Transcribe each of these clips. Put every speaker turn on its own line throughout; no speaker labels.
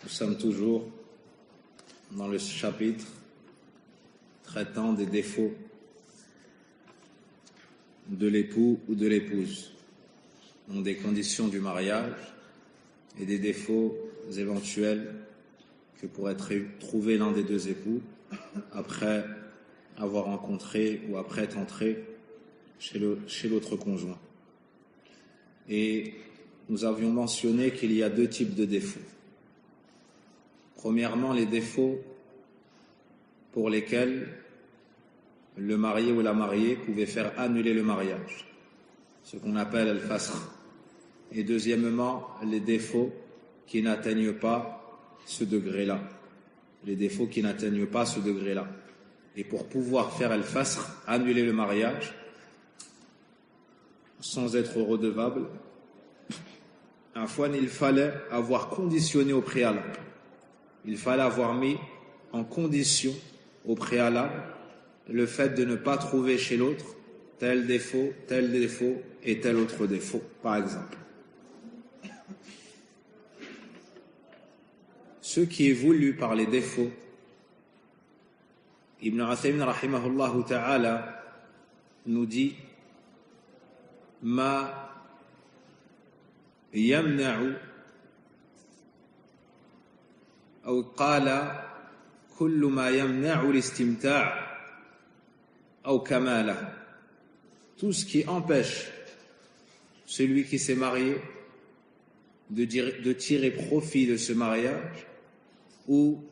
Nous sommes toujours dans le chapitre traitant des défauts de l'époux ou de l'épouse, donc des conditions du mariage et des défauts éventuels que pourrait trouver l'un des deux époux après avoir rencontré ou après être entré chez l'autre conjoint. Et nous avions mentionné qu'il y a deux types de défauts. Premièrement, les défauts pour lesquels le marié ou la mariée pouvait faire annuler le mariage, ce qu'on appelle al-fasakh. Et deuxièmement, les défauts qui n'atteignent pas ce degré-là. Les défauts qui n'atteignent pas ce degré-là. Et pour pouvoir faire al-fasakh, annuler le mariage, sans être redevable, il fallait avoir conditionné au préalable. Il fallait avoir mis en condition au préalable le fait de ne pas trouver chez l'autre tel défaut et tel autre défaut, par exemple. Ce qui est voulu par les défauts, Ibn Uthaymin rahimahullah ta'ala nous dit ma يمنع أو قال كل ما يمنع الاستمتاع أو كماله, tout ce qui empêche celui qui s'est marié de tirer profit de ce mariage ou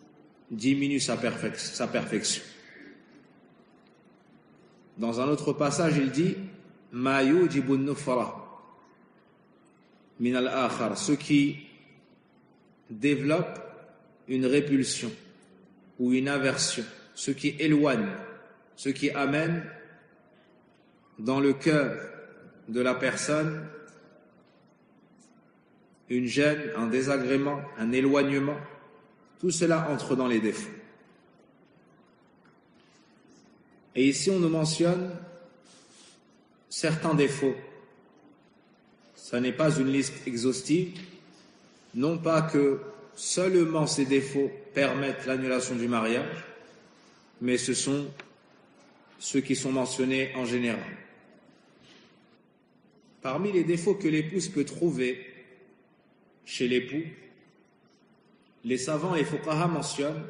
diminue sa perfection. Dans un autre passage, il dit ma yujibu an-nufra min al-akhar, ce qui développe une répulsion ou une aversion, ce qui éloigne, ce qui amène dans le cœur de la personne une gêne, un désagrément, un éloignement. Tout cela entre dans les défauts. Et ici on nous mentionne certains défauts. Ce n'est pas une liste exhaustive, non pas que seulement ces défauts permettent l'annulation du mariage, mais ce sont ceux qui sont mentionnés en général. Parmi les défauts que l'épouse peut trouver chez l'époux, les savants et fuqaha mentionnent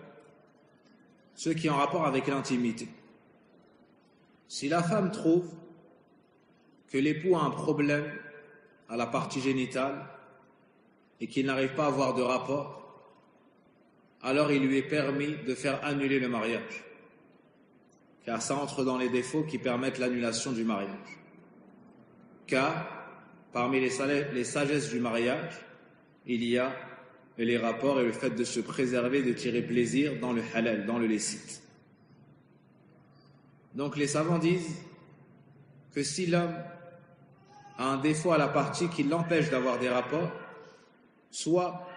ceux qui ont rapport avec l'intimité. Si la femme trouve que l'époux a un problème à la partie génitale et qu'il n'arrive pas à avoir de rapport, alors il lui est permis de faire annuler le mariage, car ça entre dans les défauts qui permettent l'annulation du mariage. Car parmi les sagesses du mariage, il y a les rapports et le fait de se préserver, de tirer plaisir dans le halal, dans le licite. Donc les savants disent que si l'homme a un défaut à la partie qui l'empêche d'avoir des rapports, soit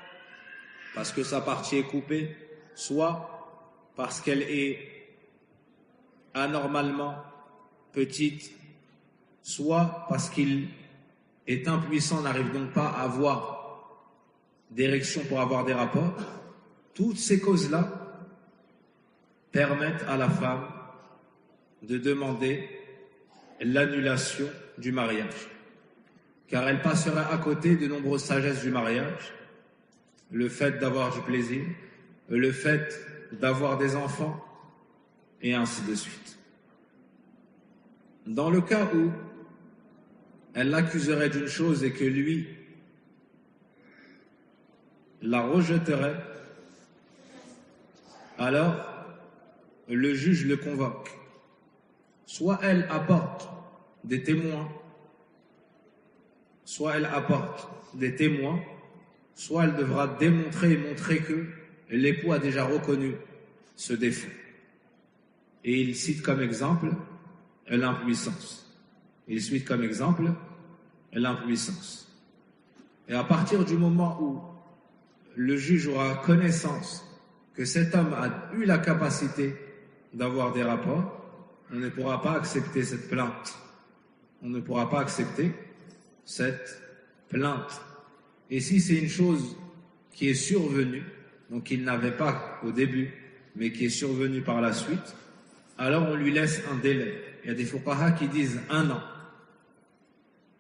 parce que sa partie est coupée, soit parce qu'elle est anormalement petite, soit parce qu'il est impuissant, n'arrive donc pas à avoir d'érection pour avoir des rapports, toutes ces causes-là permettent à la femme de demander l'annulation du mariage, car elle passera à côté de nombreuses sagesses du mariage, le fait d'avoir du plaisir, le fait d'avoir des enfants, et ainsi de suite. Dans le cas où elle l'accuserait d'une chose et que lui la rejetterait, alors le juge le convoque. Soit elle apporte des témoins, soit elle devra démontrer et montrer que l'époux a déjà reconnu ce défaut. Et il cite comme exemple l'impuissance. Et à partir du moment où le juge aura connaissance que cet homme a eu la capacité d'avoir des rapports, on ne pourra pas accepter cette plainte. Et si c'est une chose qui est survenue, donc qu'il n'avait pas au début, mais qui est survenu par la suite, alors on lui laisse un délai. Il y a des fuqaha qui disent 1 an.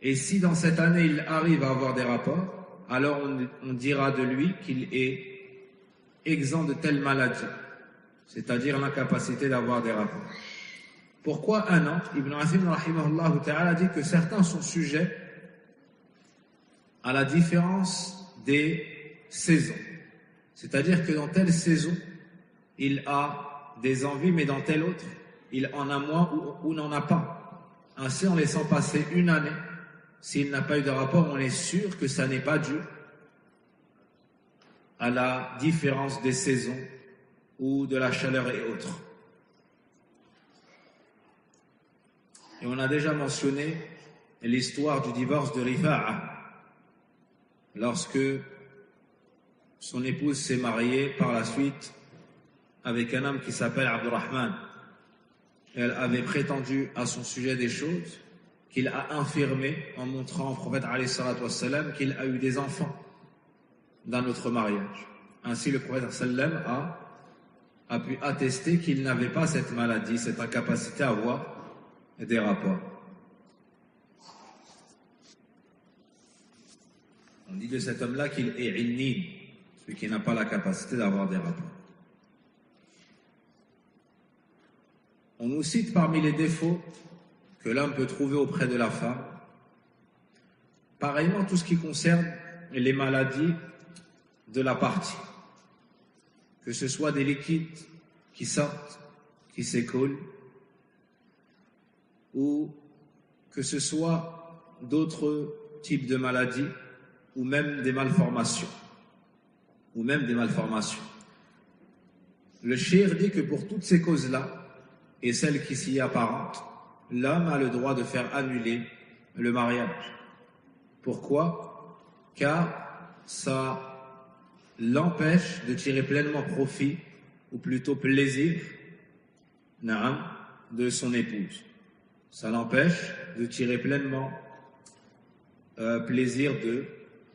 Et si dans cette année il arrive à avoir des rapports, alors on dira de lui qu'il est exempt de telle maladie, c'est-à-dire l'incapacité d'avoir des rapports. Pourquoi 1 an? Ibn Athim rahimahullah ta'ala dit que certains sont sujets à la différence des saisons. C'est-à-dire que dans telle saison, il a des envies, mais dans telle autre, il en a moins ou n'en a pas. Ainsi, en laissant passer 1 année, s'il n'a pas eu de rapport, on est sûr que ça n'est pas dû à la différence des saisons ou de la chaleur et autres. Et on a déjà mentionné l'histoire du divorce de Rifa'a, lorsque son épouse s'est mariée par la suite avec un homme qui s'appelle Abdurrahman. Elle avait prétendu à son sujet des choses qu'il a infirmé en montrant au prophète alayhi salatu wassalam qu'il a eu des enfants d'un autre mariage. Ainsi le prophète sallam a pu attester qu'il n'avait pas cette maladie, cette incapacité à avoir des rapports. On dit de cet homme-là qu'il est inni, celui qui n'a pas la capacité d'avoir des rapports. On nous cite parmi les défauts que l'homme peut trouver auprès de la femme, pareillement tout ce qui concerne les maladies de la partie, que ce soit des liquides qui sortent, qui s'écoulent, ou que ce soit d'autres types de maladies, ou même des malformations. Le cheikh dit que pour toutes ces causes-là, et celles qui s'y apparentent, l'homme a le droit de faire annuler le mariage. Pourquoi? Car ça l'empêche de tirer pleinement profit, ou plutôt plaisir, de son épouse. Ça l'empêche de tirer pleinement plaisir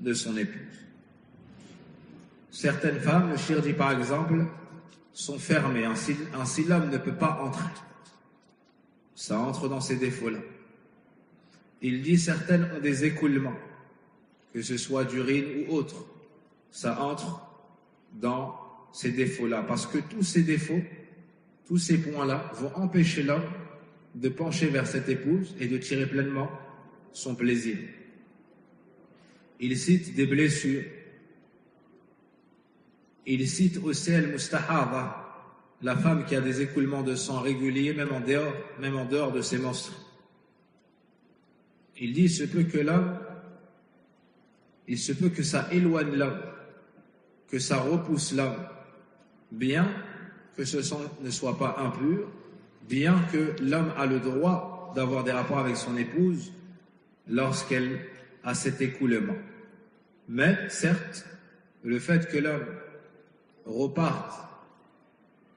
de son épouse. Certaines femmes, le cheikh dit par exemple, sont fermées. Ainsi l'homme ne peut pas entrer. Ça entre dans ces défauts-là. Il dit certaines ont des écoulements, que ce soit d'urine ou autre. Ça entre dans ces défauts-là. Parce que tous ces défauts, tous ces points-là vont empêcher l'homme de pencher vers cette épouse et de tirer pleinement son plaisir. Il cite des blessures. Il cite aussi al-mustahada, la femme qui a des écoulements de sang réguliers, même en dehors de ses menstrues. Il dit, il se peut que ça éloigne l'homme, que ça repousse l'homme, bien que ce sang ne soit pas impur, bien que l'homme a le droit d'avoir des rapports avec son épouse lorsqu'elle a cet écoulement. Mais, certes, le fait que l'homme reparte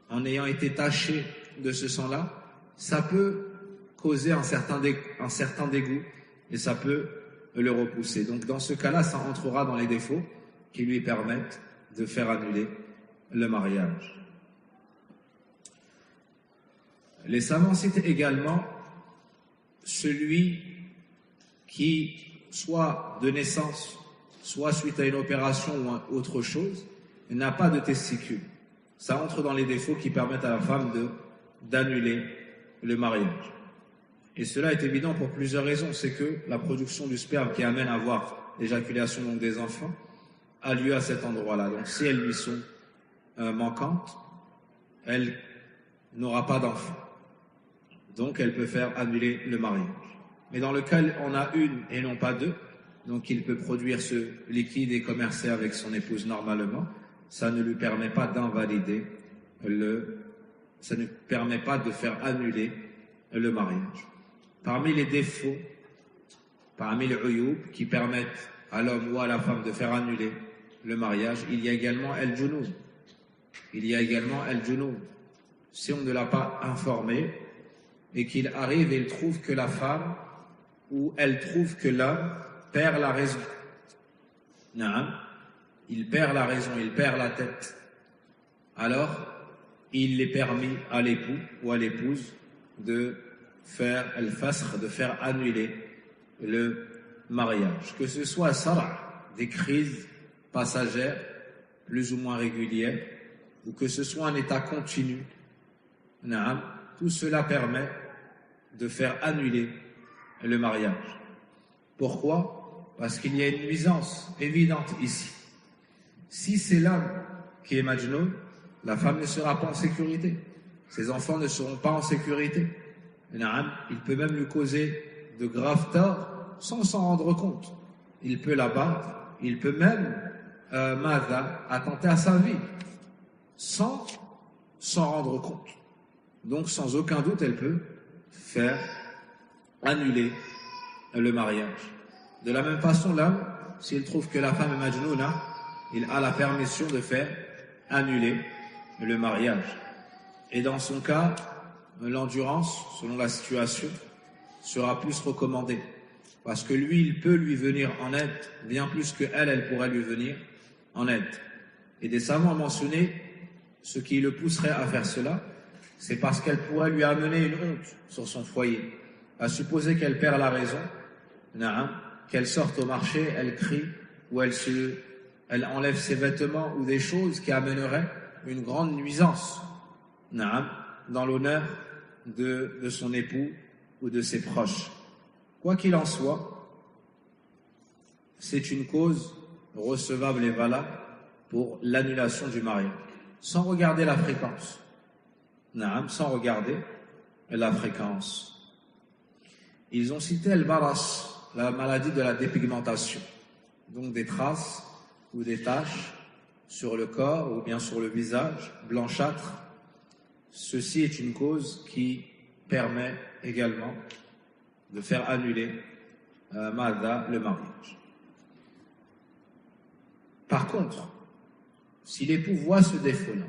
en ayant été taché de ce sang-là, ça peut causer un certain dégoût et ça peut le repousser. Donc dans ce cas-là, ça entrera dans les défauts qui lui permettent de faire annuler le mariage. Les savants citent également celui qui, soit de naissance, soit suite à une opération ou autre chose, n'a pas de testicules. Ça entre dans les défauts qui permettent à la femme d'annuler le mariage. Et cela est évident pour plusieurs raisons. C'est que la production du sperme qui amène à avoir l'éjaculation donc des enfants a lieu à cet endroit-là. Donc si elles lui sont manquantes, elle n'aura pas d'enfant. Donc elle peut faire annuler le mariage. Mais dans le cas où on a une et non pas deux, donc il peut produire ce liquide et commercer avec son épouse normalement, ça ne lui permet pas d'invalider ça ne permet pas de faire annuler le mariage. Parmi les défauts, parmi les uyub qui permettent à l'homme ou à la femme de faire annuler le mariage, il y a également el-junoun. Si on ne l'a pas informé et qu'il arrive et il trouve que la femme ou elle trouve que l'homme perd la raison. Il perd la raison, il perd la tête. alors il est permis à l'époux ou à l'épouse de faire al-fasr, de faire annuler le mariage. Que ce soit des crises passagères, plus ou moins régulières, ou que ce soit un état continu, tout cela permet de faire annuler le mariage. Pourquoi? Parce qu'il y a une nuisance évidente ici. Si c'est l'homme qui est majnoun, la femme ne sera pas en sécurité. Ses enfants ne seront pas en sécurité. Il peut même lui causer de graves torts sans s'en rendre compte. Il peut l'abattre, il peut même attenter à sa vie sans s'en rendre compte. Donc sans aucun doute, elle peut faire annuler le mariage. De la même façon, l'homme, s'il trouve que la femme est majnouna, il a la permission de faire annuler le mariage. Et dans son cas, l'endurance, selon la situation, sera plus recommandée. Parce que lui, il peut lui venir en aide, bien plus que elle pourrait lui venir en aide. Et des savants ont mentionné ce qui le pousserait à faire cela, c'est parce qu'elle pourrait lui amener une honte sur son foyer. À supposer qu'elle perd la raison, qu'elle sorte au marché, elle crie, ou elle enlève ses vêtements, ou des choses qui amèneraient une grande nuisance dans l'honneur de son époux ou de ses proches. Quoi qu'il en soit, c'est une cause recevable et valable pour l'annulation du mariage, sans regarder la fréquence. Sans regarder la fréquence. Ils ont cité le baras, la maladie de la dépigmentation, donc des traces ou des taches sur le corps ou bien sur le visage, blanchâtre. Ceci est une cause qui permet également de faire annuler le mariage. Par contre, si l'époux voit ce défaut-là,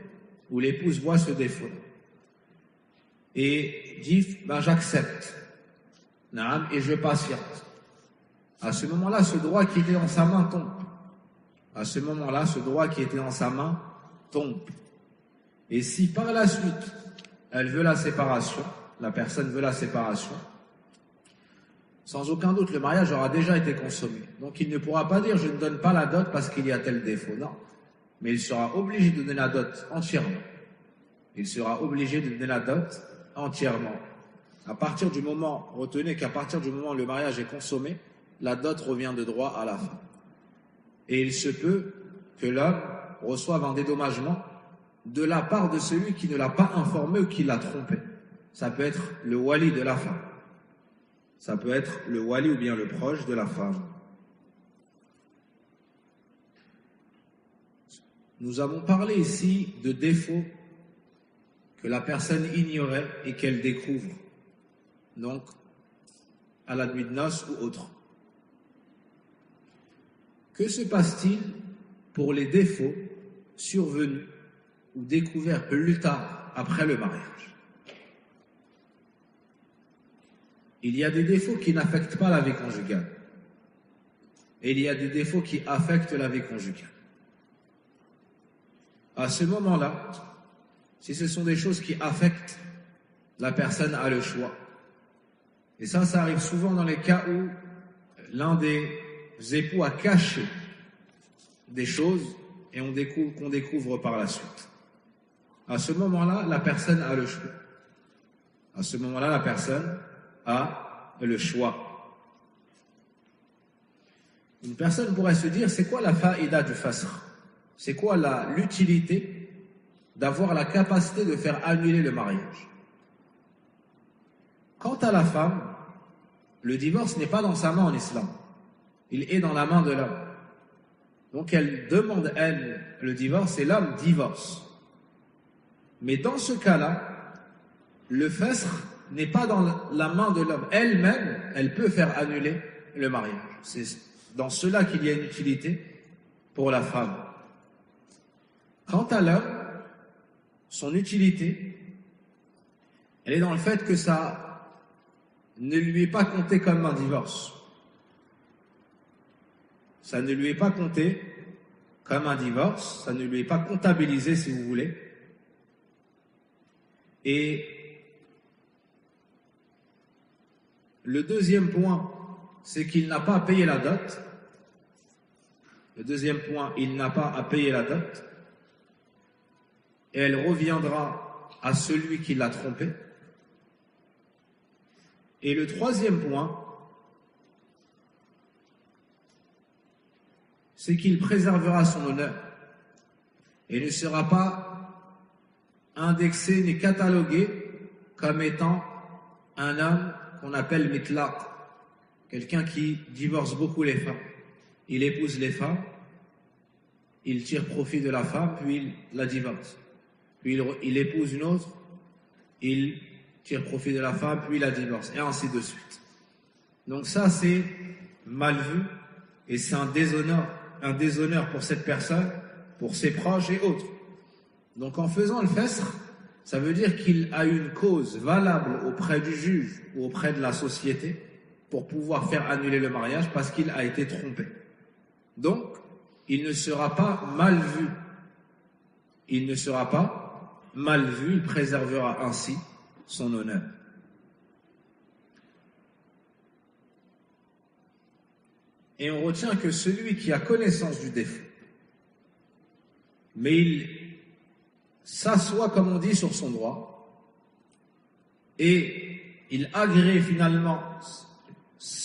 ou l'épouse voit ce défaut-là, et dit, j'accepte, et je patiente, à ce moment-là, ce droit qui était dans sa main tombe. À ce moment-là, ce droit qui était dans sa main tombe. Et si par la suite, elle veut la séparation, la personne veut la séparation, sans aucun doute, le mariage aura déjà été consommé. Donc il ne pourra pas dire, je ne donne pas la dot parce qu'il y a tel défaut. Non. Mais il sera obligé de donner la dot entièrement. Il sera obligé de donner la dot entièrement. À partir du moment, retenez qu'à partir du moment où le mariage est consommé, la dot revient de droit à la femme. Et il se peut que l'homme reçoive un dédommagement de la part de celui qui ne l'a pas informé ou qui l'a trompé. Ça peut être le wali de la femme. Ça peut être le wali ou bien le proche de la femme. Nous avons parlé ici de défauts que la personne ignorait et qu'elle découvre, donc à la nuit de noces ou autre. Que se passe-t-il pour les défauts survenus ou découverts plus tard après le mariage? Il y a des défauts qui n'affectent pas la vie conjugale et il y a des défauts qui affectent la vie conjugale. À ce moment-là, si ce sont des choses qui affectent, la personne a le choix. Et ça arrive souvent dans les cas où l'un des époux a caché des choses et qu'on découvre par la suite. À ce moment-là, la personne a le choix. À ce moment-là, la personne a le choix. Une personne pourrait se dire, c'est quoi la faïda du fasr? C'est quoi l'utilité d'avoir la capacité de faire annuler le mariage? Quant à la femme, le divorce n'est pas dans sa main en islam. Il est dans la main de l'homme. Donc elle demande, elle, le divorce et l'homme divorce. Mais dans ce cas-là, le fasr n'est pas dans la main de l'homme. Elle-même, elle peut faire annuler le mariage. C'est dans cela qu'il y a une utilité pour la femme. Quant à l'homme, son utilité, elle est dans le fait que ça ne lui est pas compté comme un divorce. Ça ne lui est pas compté comme un divorce, ça ne lui est pas comptabilisé, si vous voulez, Et le deuxième point, c'est qu'il n'a pas à payer la dot. Le deuxième point, il n'a pas à payer la dot. Et elle reviendra à celui qui l'a trompé. Et le troisième point, c'est qu'il préservera son honneur et ne sera pas indexé ni catalogué comme étant un homme qu'on appelle mitlaq, quelqu'un qui divorce beaucoup les femmes. Il épouse les femmes, il tire profit de la femme, puis il la divorce. Puis il épouse une autre, il tire profit de la femme, puis il la divorce, et ainsi de suite. Donc ça, c'est mal vu, et c'est un déshonneur pour cette personne, pour ses proches et autres. Donc en faisant le fesr, ça veut dire qu'il a une cause valable auprès du juge ou auprès de la société pour pouvoir faire annuler le mariage parce qu'il a été trompé. Donc, il ne sera pas mal vu. Il ne sera pas mal vu, il préservera ainsi son honneur. Et on retient que celui qui a connaissance du défaut, mais il s'assoit, comme on dit, sur son droit, et il agrée finalement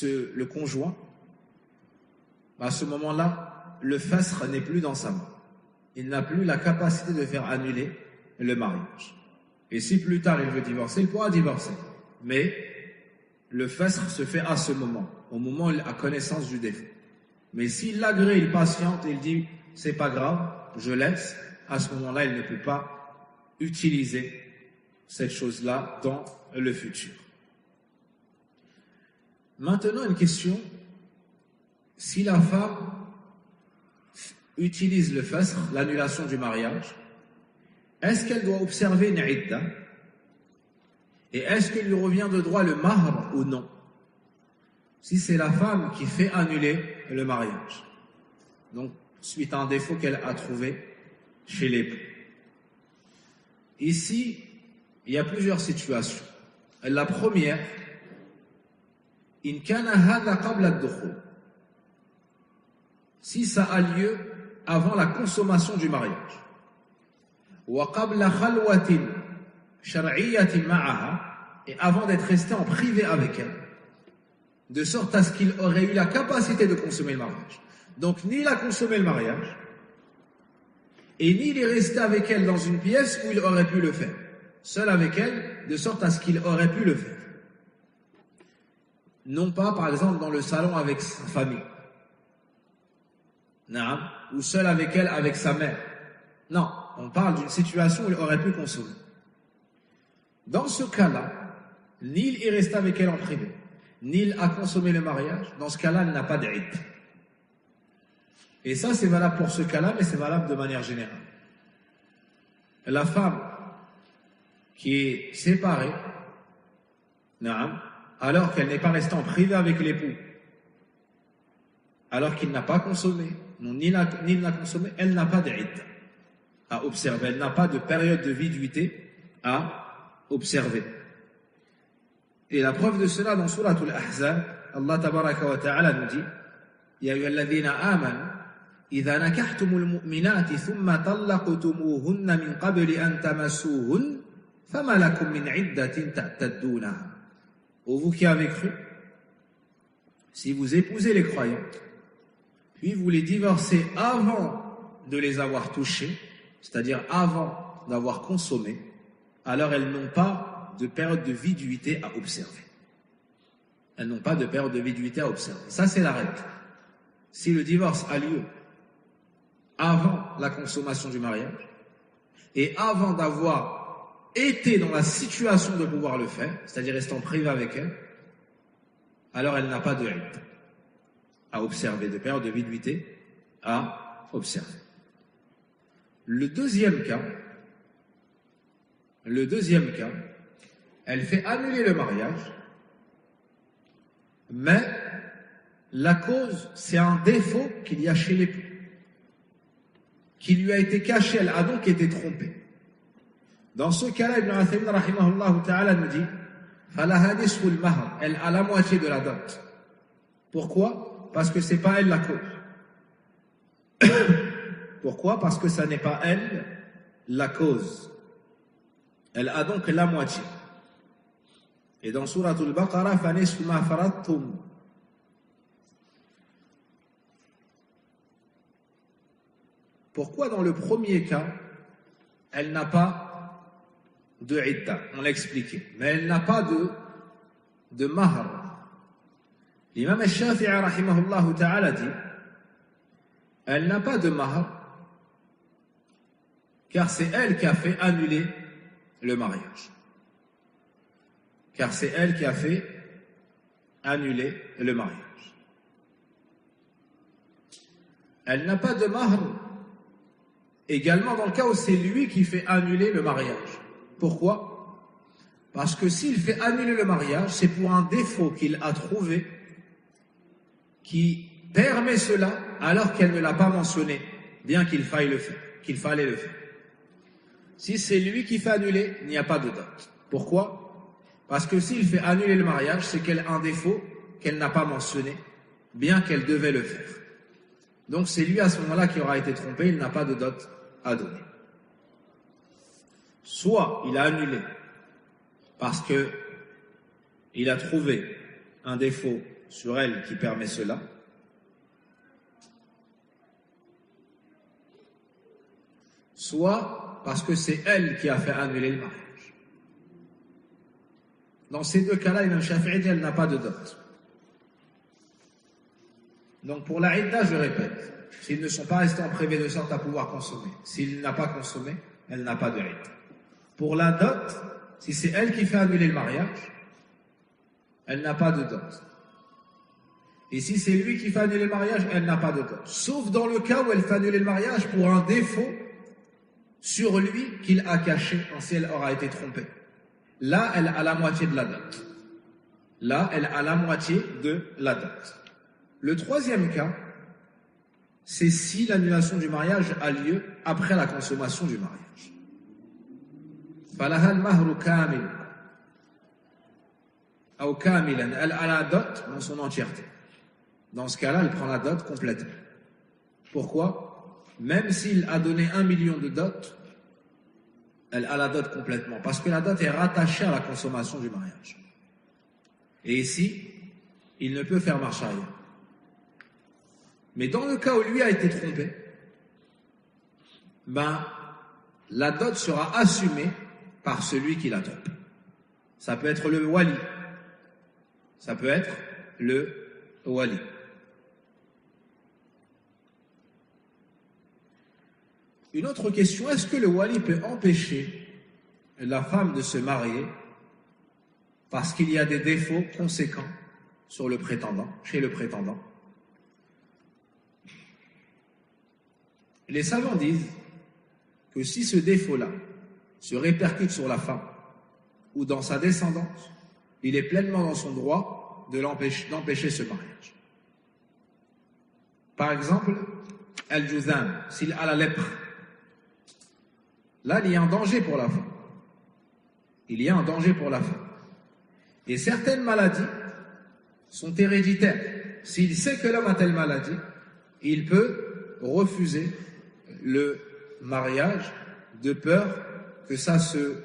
le conjoint, à ce moment-là, le fasr n'est plus dans sa main. Il n'a plus la capacité de faire annuler le mariage. Et si plus tard il veut divorcer, il pourra divorcer. Mais le fasr se fait à ce moment, au moment où il a connaissance du défaut. Mais s'il l'agrée, il patiente et il dit « c'est pas grave, je laisse », à ce moment-là, il ne peut pas utiliser cette chose-là dans le futur. Maintenant, une question. Si la femme utilise le fasr, l'annulation du mariage, est-ce qu'elle doit observer une idda? Et est-ce qu'il lui revient de droit le mahr ou non? Si c'est la femme qui fait annuler le mariage, donc suite à un défaut qu'elle a trouvé chez l'époux. Ici, il y a plusieurs situations. La première, in kana hadha qabla ad-dukhul, si ça a lieu avant la consommation du mariage, wa qabla khalwatin shar'iyyatin ma'aha, et avant d'être resté en privé avec elle, de sorte à ce qu'il aurait eu la capacité de consommer le mariage. Donc ni il a consommé le mariage, et ni il est resté avec elle dans une pièce où il aurait pu le faire, seul avec elle, de sorte à ce qu'il aurait pu le faire. Non pas, par exemple, dans le salon avec sa famille, ou seul avec elle, avec sa mère. Non, on parle d'une situation où il aurait pu consommer. Dans ce cas-là, ni il est resté avec elle en privé, ni il a consommé le mariage. Dans ce cas-là, il n'a pas d'id. Et ça, c'est valable pour ce cas-là, mais c'est valable de manière générale. La femme qui est séparée, alors qu'elle n'est pas restée en privé avec l'époux, alors qu'il n'a pas consommé, ni il n'a consommé, elle n'a pas d'id à observer, elle n'a pas de période de viduité à observer. Et la preuve de cela dans Surat Al-Ahzab, Allah tabaraka wa ta'ala nous dit Ya ayyuhalladhina amanu idha nakahtumul mu'minati thumma talaqtumuhunna min qabli an tamassuhun fama lakum min iddatin ta'taddunaha. Ô vous qui avez cru, si vous épousez les croyantes, puis vous les divorcez avant de les avoir touchées, c'est-à-dire avant d'avoir consommé, alors elles n'ont pas de période de viduité à observer. Elles n'ont pas de période de viduité à observer. Ça, c'est la règle. Si le divorce a lieu avant la consommation du mariage et avant d'avoir été dans la situation de pouvoir le faire, c'est-à-dire rester en privé avec elle, alors elle n'a pas de règle à observer, de période de viduité à observer. Le deuxième cas, elle fait annuler le mariage, mais la cause, c'est un défaut qu'il y a chez l'époux, qui lui a été caché, elle a donc été trompée. Dans ce cas-là, Ibn Uthaymin rahimahullah ta'ala nous dit فَلَهَا نِصْفُ الْمَهْرِ, elle a la moitié de la dot. Pourquoi? Parce que c'est pas elle la cause. Pourquoi? Parce que ça n'est pas elle la cause. Elle a donc la moitié. Et dans Surat al-Baqarah, فَنِصْفُ مَا فَرَضْتُمْ. Pourquoi dans le premier cas, elle n'a pas de idda? On l'a expliqué. Mais elle n'a pas de mahr. L'imam al-Shafi'i rahimahullah ta'ala dit, elle n'a pas de mahr, car c'est elle qui a fait annuler le mariage. Car c'est elle qui a fait annuler le mariage. Elle n'a pas de mahr également dans le cas où c'est lui qui fait annuler le mariage. Pourquoi? Parce que s'il fait annuler le mariage, c'est pour un défaut qu'il a trouvé qui permet cela alors qu'elle ne l'a pas mentionné, bien qu'il fallait le faire. Si c'est lui qui fait annuler, il n'y a pas de dot. Pourquoi? Parce que s'il fait annuler le mariage, c'est qu'elle a un défaut qu'elle n'a pas mentionné, bien qu'elle devait le faire. Donc c'est lui à ce moment-là qui aura été trompé, il n'a pas de dot à donner. Soit il a annulé parce que il a trouvé un défaut sur elle qui permet cela, soit parce que c'est elle qui a fait annuler le mariage. Dans ces deux cas-là, Imam Shafi'i dit elle n'a pas de dot. Donc pour la idda, je répète, s'ils ne sont pas restés en privé de sorte à pouvoir consommer, s'il n'a pas consommé, elle n'a pas de idda. Pour la dot, si c'est elle qui fait annuler le mariage, elle n'a pas de dot. Et si c'est lui qui fait annuler le mariage, elle n'a pas de dot. Sauf dans le cas où elle fait annuler le mariage pour un défaut sur lui qu'il a caché quand elle aura été trompée. Là, elle a la moitié de la dot. Là, elle a la moitié de la dot. Le troisième cas, c'est si l'annulation du mariage a lieu après la consommation du mariage. فَلَهَا الْمَهْرُ كَامِلٌ أو كاملا, elle a la dot dans son entièreté. Dans ce cas-là, elle prend la dot complètement. Pourquoi? Même s'il a donné 1 million de dot, elle a la dot complètement. Parce que la dot est rattachée à la consommation du mariage. Et ici, il ne peut faire marche arrière. Mais dans le cas où lui a été trompé, la dot sera assumée par celui qui l'a trompé. Ça peut être le wali. Ça peut être le wali. Une autre question, est-ce que le wali peut empêcher la femme de se marier parce qu'il y a des défauts conséquents sur le prétendant, chez le prétendant? Les savants disent que si ce défaut-là se répercute sur la femme ou dans sa descendance, il est pleinement dans son droit d'empêcher ce mariage. Par exemple, al-juzam, s'il a la lèpre, là il y a un danger pour la femme. Il y a un danger pour la femme. Et certaines maladies sont héréditaires. S'il sait que l'homme a telle maladie, il peut refuser le mariage de peur que ça se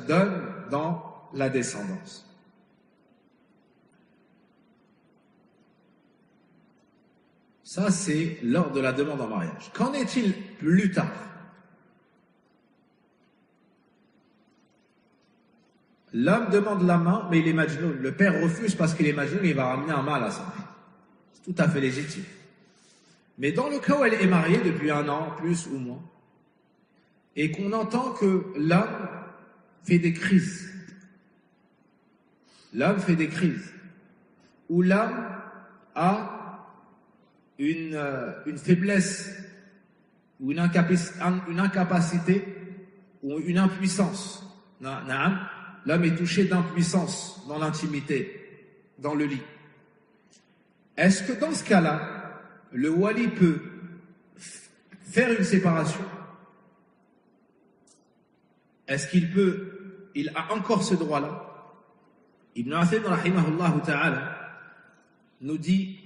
donne dans la descendance. Ça, c'est lors de la demande en mariage. Qu'en est-il plus tard? L'homme demande la main, mais il est majnoun. Le père refuse parce qu'il est majnoun et il va ramener un mal à sa fille. C'est tout à fait légitime. Mais dans le cas où elle est mariée depuis 1 an, plus ou moins, et qu'on entend que l'homme fait des crises, où l'homme a une faiblesse, ou une incapacité, ou une impuissance. L'homme est touché d'impuissance dans l'intimité, dans le lit. Est-ce que dans ce cas-là, le wali peut faire une séparation est-ce il a encore ce droit-là? Ibn Uthaymin rahimahullah ta'ala nous dit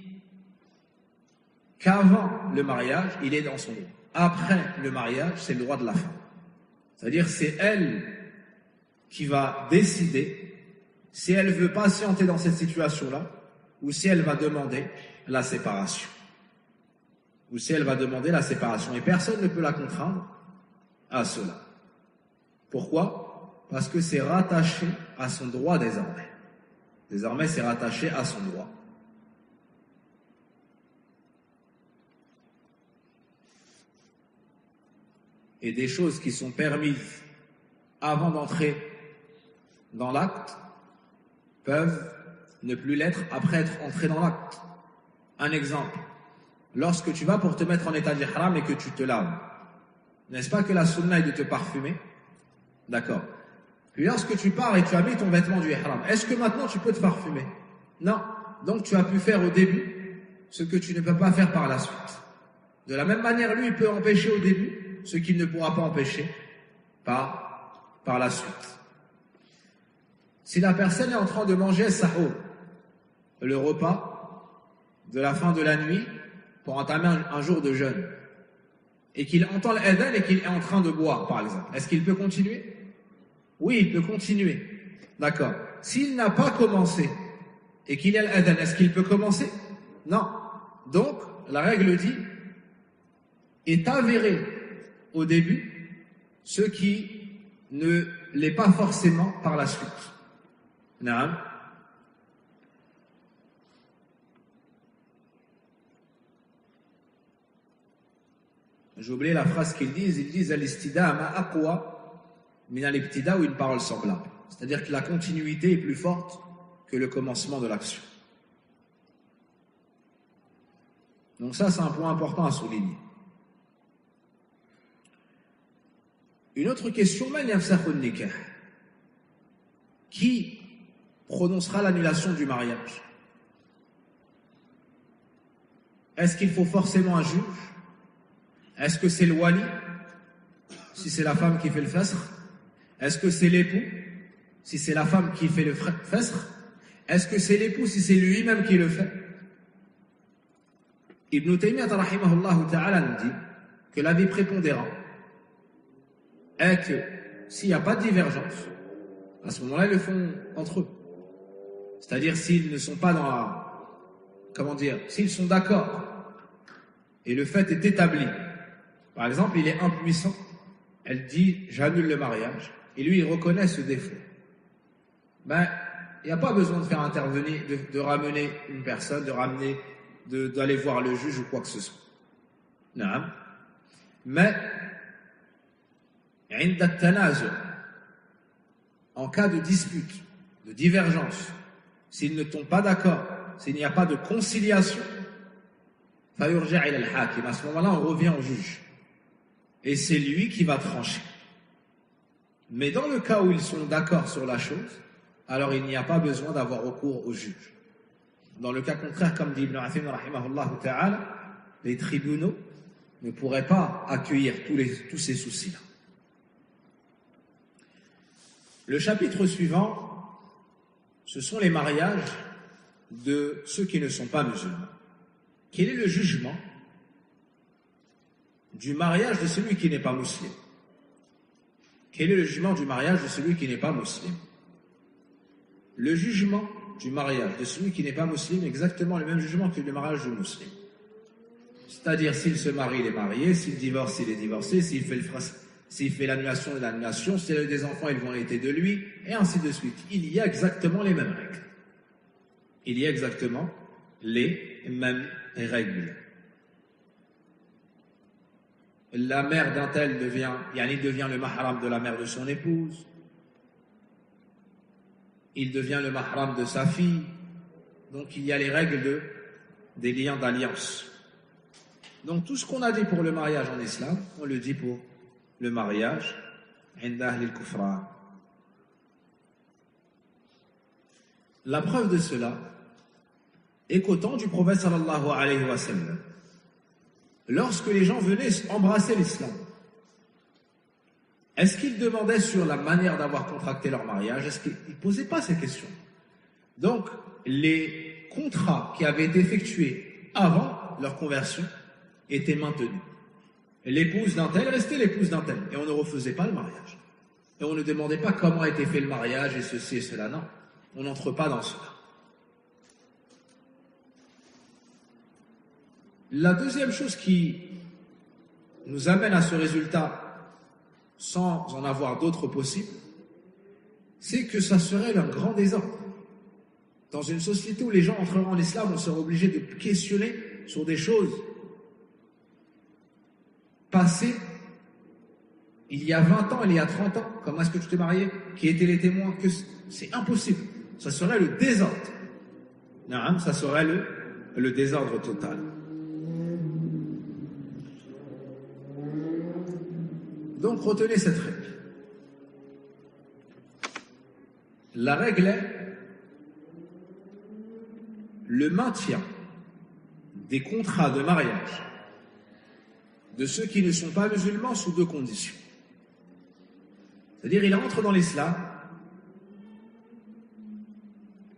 qu'avant le mariage, il est dans son droit. Après le mariage, c'est le droit de la femme. C'est-à-dire, c'est elle qui va décider si elle veut patienter dans cette situation-là ou si elle va demander la séparation. Ou si elle va demander la séparation. Et personne ne peut la contraindre à cela. Pourquoi? Parce que c'est rattaché à son droit désormais. Désormais, c'est rattaché à son droit. Et des choses qui sont permises avant d'entrer dans l'acte peuvent ne plus l'être après être entré dans l'acte. Un exemple, lorsque tu vas pour te mettre en état d'ihram et que tu te laves, n'est-ce pas que la sunna est de te parfumer? D'accord. Puis lorsque tu pars et tu as mis ton vêtement du ihram, est-ce que maintenant tu peux te parfumer? Non. Donc tu as pu faire au début ce que tu ne peux pas faire par la suite. De la même manière, lui, il peut empêcher au début ce qu'il ne pourra pas empêcher par la suite. Si la personne est en train de manger sahur, le repas de la fin de la nuit pour entamer un jour de jeûne, et qu'il entend l'adhan et qu'il est en train de boire, par exemple, est-ce qu'il peut continuer? Oui, il peut continuer. D'accord. S'il n'a pas commencé et qu'il y a l'adhan, est-ce qu'il peut commencer? Non. Donc, la règle dit, est avéré au début ce qui ne l'est pas forcément par la suite. Naam. J'ai oublié la phrase qu'ils disent. Ils disent al-istida ma aqwa min al-ibtida, ou une parole semblable. C'est-à-dire que la continuité est plus forte que le commencement de l'action. Donc ça, c'est un point important à souligner. Une autre question, man yafsakhun nikah? Qui prononcera l'annulation du mariage? Est-ce qu'il faut forcément un juge? Est-ce que c'est le wali, si c'est la femme qui fait le fasr? Est-ce que c'est l'époux, si c'est la femme qui fait le fasr? Est-ce que c'est l'époux, si c'est lui-même qui le fait? Ibn Taymiyyah rahimahullah ta'ala nous dit que l'avis prépondérant est que s'il n'y a pas de divergence, à ce moment-là, ils le font entre eux. C'est-à-dire s'ils ne sont pas dans la... Comment dire? S'ils sont d'accord et le fait est établi. Par exemple, il est impuissant, elle dit j'annule le mariage, et lui il reconnaît ce défaut. Ben, il n'y a pas besoin de faire intervenir, de ramener une personne, d'aller voir le juge ou quoi que ce soit. Non. Mais, en cas de dispute, de divergence, s'ils ne tombent pas d'accord, s'il n'y a pas de conciliation, à ce moment-là, on revient au juge. Et c'est lui qui va trancher. Mais dans le cas où ils sont d'accord sur la chose, alors il n'y a pas besoin d'avoir recours au juge. Dans le cas contraire, comme dit Ibn Uthaymin rahimahullah ta'ala, les tribunaux ne pourraient pas accueillir tous ces soucis-là. Le chapitre suivant, ce sont les mariages de ceux qui ne sont pas musulmans. Quel est le jugement du mariage de celui qui n'est pas musulman? Quel est le jugement du mariage de celui qui n'est pas musulman? Le jugement du mariage de celui qui n'est pas musulman est exactement le même jugement que le mariage du musulman. C'est-à-dire, s'il se marie, il est marié, s'il divorce, il est divorcé, s'il fait l'annulation, il est l'annulation, s'il a des enfants, ils vont hériter de lui, et ainsi de suite. Il y a exactement les mêmes règles. Il y a exactement les mêmes règles. La mère d'un tel devient le mahram de la mère de son épouse. Il devient le mahram de sa fille. Donc il y a les règles des liens d'alliance. Donc tout ce qu'on a dit pour le mariage en islam, on le dit pour le mariage inda ahli al-kufran. La preuve de cela est qu'au temps du prophète sallallahu alayhi wa sallam, lorsque les gens venaient embrasser l'islam, Est-ce qu'ils demandaient sur la manière d'avoir contracté leur mariage? Est-ce qu'ils ne posaient pas ces questions? Donc, les contrats qui avaient été effectués avant leur conversion étaient maintenus. L'épouse d'un tel restait l'épouse d'un tel, et on ne refaisait pas le mariage. Et on ne demandait pas comment a été fait le mariage et ceci et cela, non. On n'entre pas dans cela. La deuxième chose qui nous amène à ce résultat sans en avoir d'autres possibles, c'est que ça serait un grand désordre. Dans une société où les gens entreront en islam, on sera obligé de questionner sur des choses passées il y a 20 ans, il y a 30 ans. Comment est-ce que tu t'es marié? Qui étaient les témoins? C'est impossible. Ça serait le désordre. Non, ça serait le désordre total. Donc retenez cette règle. La règle est le maintien des contrats de mariage de ceux qui ne sont pas musulmans sous deux conditions. C'est-à-dire, il rentre dans l'islam,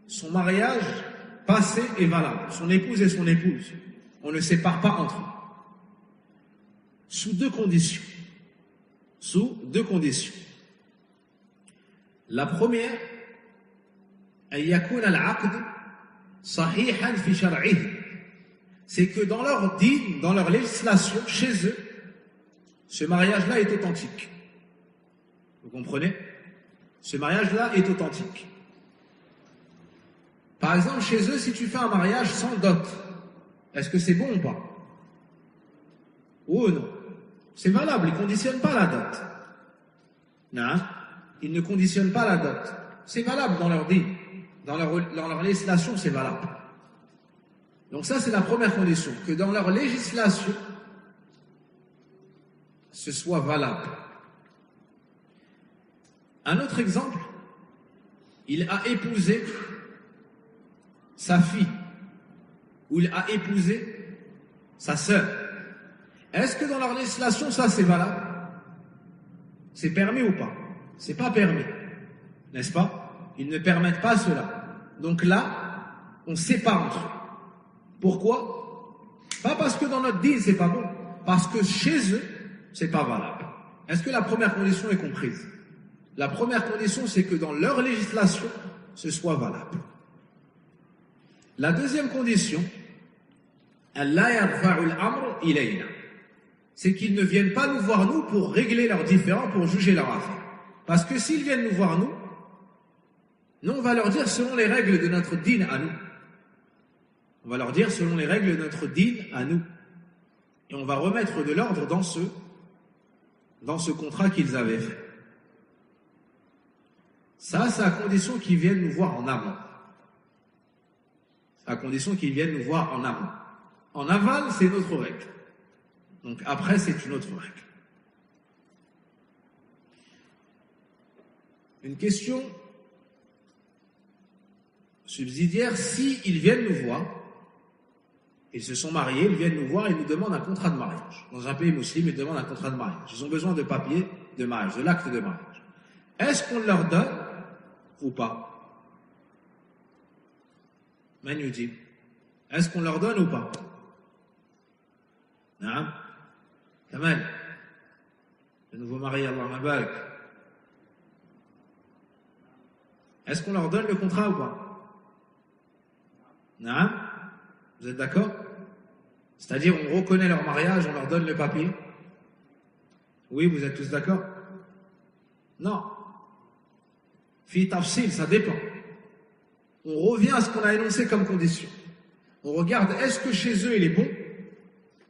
son mariage passé est valable, son épouse et son épouse. On ne sépare pas entre eux. Sous deux conditions. Sous deux conditions. La première, c'est que dans leur dîne, dans leur législation, chez eux, ce mariage-là est authentique. Vous comprenez? Ce mariage-là est authentique. Par exemple, chez eux, si tu fais un mariage sans dot, est-ce que c'est bon ou pas? Oh non. C'est valable, ils ne conditionnent pas la dot. Non, ils ne conditionnent pas la dot. C'est valable dans leur dîne. Dans leur législation, c'est valable. Donc ça, c'est la première condition, que dans leur législation, ce soit valable. Un autre exemple, il a épousé sa fille, ou il a épousé sa sœur. Est-ce que dans leur législation, ça c'est valable? C'est permis ou pas? C'est pas permis, n'est-ce pas? Ils ne permettent pas cela. Donc là, on sépare entre eux. Pourquoi? Pas parce que dans notre dîne c'est pas bon, parce que chez eux, c'est pas valable. Est-ce que la première condition est comprise? La première condition, c'est que dans leur législation, ce soit valable. La deuxième condition, c'est qu'ils ne viennent pas nous voir nous pour régler leurs différends, pour juger leur affaire. Parce que s'ils viennent nous voir nous, on va leur dire selon les règles de notre dîne à nous. On va leur dire selon les règles de notre dîne à nous. Et on va remettre de l'ordre dans ce contrat qu'ils avaient fait. Ça, c'est à condition qu'ils viennent nous voir en amont. C'est à condition qu'ils viennent nous voir en amont. En aval, c'est une autre règle. Donc après, c'est une autre règle. Une question subsidiaire, si ils viennent nous voir, ils se sont mariés, ils viennent nous voir et nous demandent un contrat de mariage. Dans un pays musulman, ils demandent un contrat de mariage. Ils ont besoin de papiers de mariage, de l'acte de mariage. Est-ce qu'on leur donne ou pas? Manu dit, est-ce qu'on leur donne ou pas? Non. Kamal, le nouveau marié, Allah mabarak. Est-ce qu'on leur donne le contrat ou pas? Non. Vous êtes d'accord? C'est-à-dire, on reconnaît leur mariage, on leur donne le papier? Oui, vous êtes tous d'accord? Non. Fi tafsil, ça dépend. On revient à ce qu'on a énoncé comme condition. On regarde, est-ce que chez eux il est bon,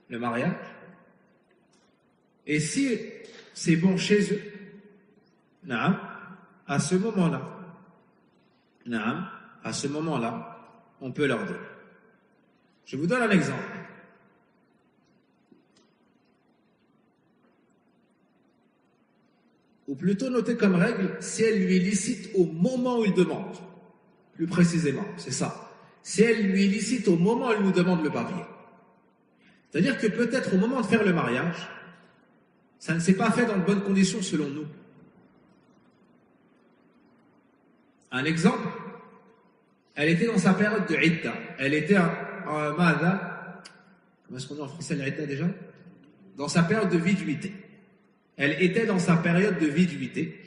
le mariage? Et si c'est bon chez eux, naam, à ce moment-là, naam, à ce moment-là, on peut leur donner. Je vous donne un exemple. Ou plutôt noter comme règle, si elle lui est licite au moment où il demande. Plus précisément, c'est ça. Si elle lui est licite au moment où elle nous demande le papier. C'est-à-dire que peut-être au moment de faire le mariage, ça ne s'est pas fait dans de bonnes conditions selon nous. Un exemple, elle était dans sa période de idda. Elle était en madha. Comment est-ce qu'on dit en français l'idda déjà? Dans sa période de viduité. Elle était dans sa période de viduité.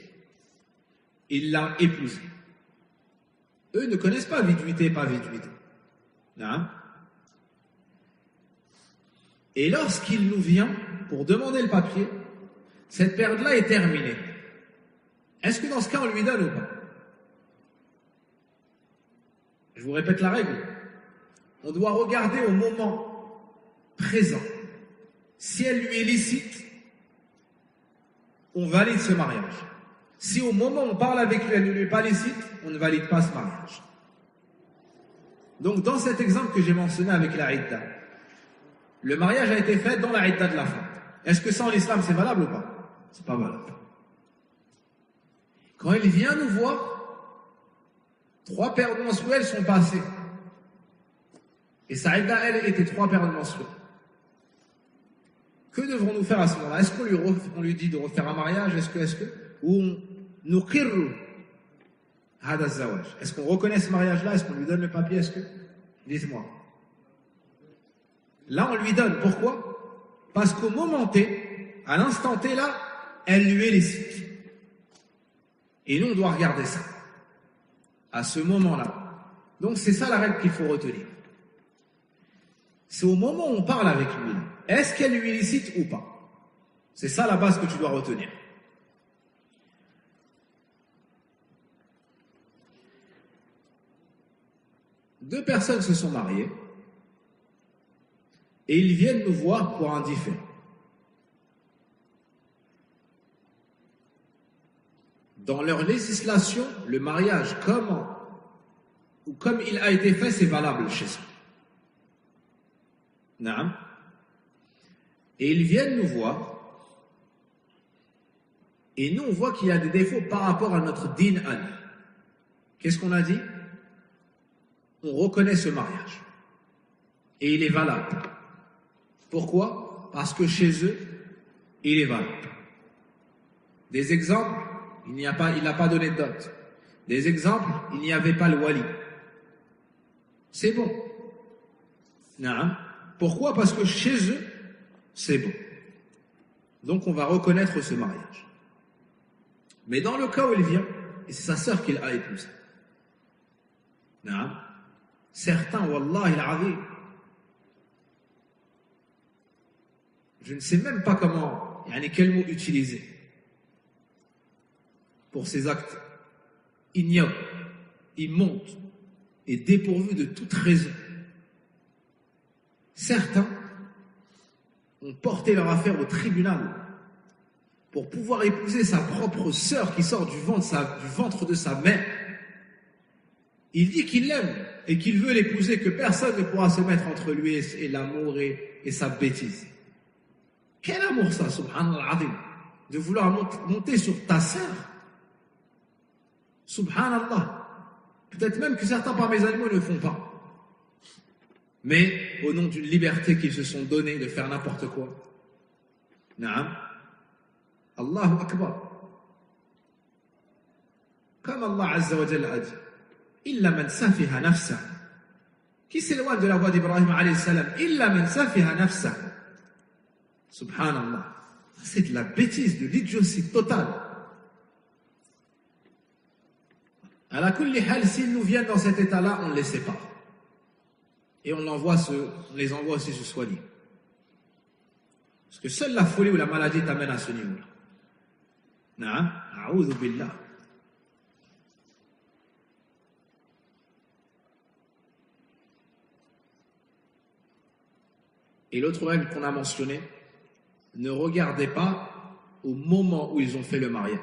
Il l'a épousée. Eux ne connaissent pas viduité et pas viduité. Non. Et lorsqu'il nous vient pour demander le papier, cette période-là est terminée. Est-ce que dans ce cas, on lui donne ou pas? Je vous répète la règle. On doit regarder au moment présent. Si elle lui est licite, on valide ce mariage. Si au moment où on parle avec lui, elle ne lui est pas licite, on ne valide pas ce mariage. Donc, dans cet exemple que j'ai mentionné avec la idda, le mariage a été fait dans la idda de la femme. Est-ce que ça en islam c'est valable ou pas? C'est pas valable. Quand il vient nous voir, 3 périodes menstruelles sont passées. Et sa idda, elle, était 3 périodes menstruelles. Que devrons-nous faire à ce moment-là? Est-ce qu'on lui dit de refaire un mariage? Ou nous qirru hada zawaj? Est-ce qu'on reconnaît ce mariage-là? Est-ce qu'on lui donne le papier? Dites-moi. Là, on lui donne. Pourquoi? Parce qu'au moment T, à l'instant T, là, elle lui est licite. Et nous, on doit regarder ça. À ce moment-là. Donc, c'est ça la règle qu'il faut retenir. C'est au moment où on parle avec lui. Est-ce qu'elle lui est licite ou pas? C'est ça la base que tu dois retenir. Deux personnes se sont mariées et ils viennent nous voir pour un différend. Dans leur législation, le mariage, comme il a été fait, c'est valable chez eux. Naam. Et ils viennent nous voir, et nous on voit qu'il y a des défauts par rapport à notre din an. Qu'est-ce qu'on a dit? On reconnaît ce mariage. Et il est valable. Pourquoi? Parce que chez eux, il est valable. Des exemples, il n'a pas donné de dot. Des exemples, il n'y avait pas le wali. C'est bon. Non. Pourquoi? Parce que chez eux, c'est bon. Donc on va reconnaître ce mariage. Mais dans le cas où il vient, et c'est sa sœur qu'il a épousée. Non. Certains, wallahi al-azim, je ne sais même pas quel mot utiliser pour ces actes ignobles, immondes et dépourvus de toute raison. Certains ont porté leur affaire au tribunal pour pouvoir épouser sa propre sœur qui sort du ventre de sa mère. Il dit qu'il l'aime et qu'il veut l'épouser, que personne ne pourra se mettre entre lui et l'amour et sa bêtise. Quel amour ça, subhanallah azim, de vouloir monter sur ta sœur. Subhanallah. Peut-être même que certains parmi les animaux ne le font pas. Mais au nom d'une liberté qu'ils se sont donnée de faire n'importe quoi. Naam. Allahu Akbar. Comme Allah Azza wa Jalla a dit, Illa man safiha nafsa. Qui s'éloigne de la voie d'Ibrahim alayhi salam? Illa man safiha nafsa. Subhanallah. C'est de la bêtise, de l'idiotie totale. À la kulli hal, s'ils nous viennent dans cet état-là, on les sépare. Et on les envoie aussi se soigner. Parce que seule la folie ou la maladie t'amène à ce niveau-là. Na'am, a'udhu billah. Et l'autre règle qu'on a mentionnée, ne regardez pas au moment où ils ont fait le mariage,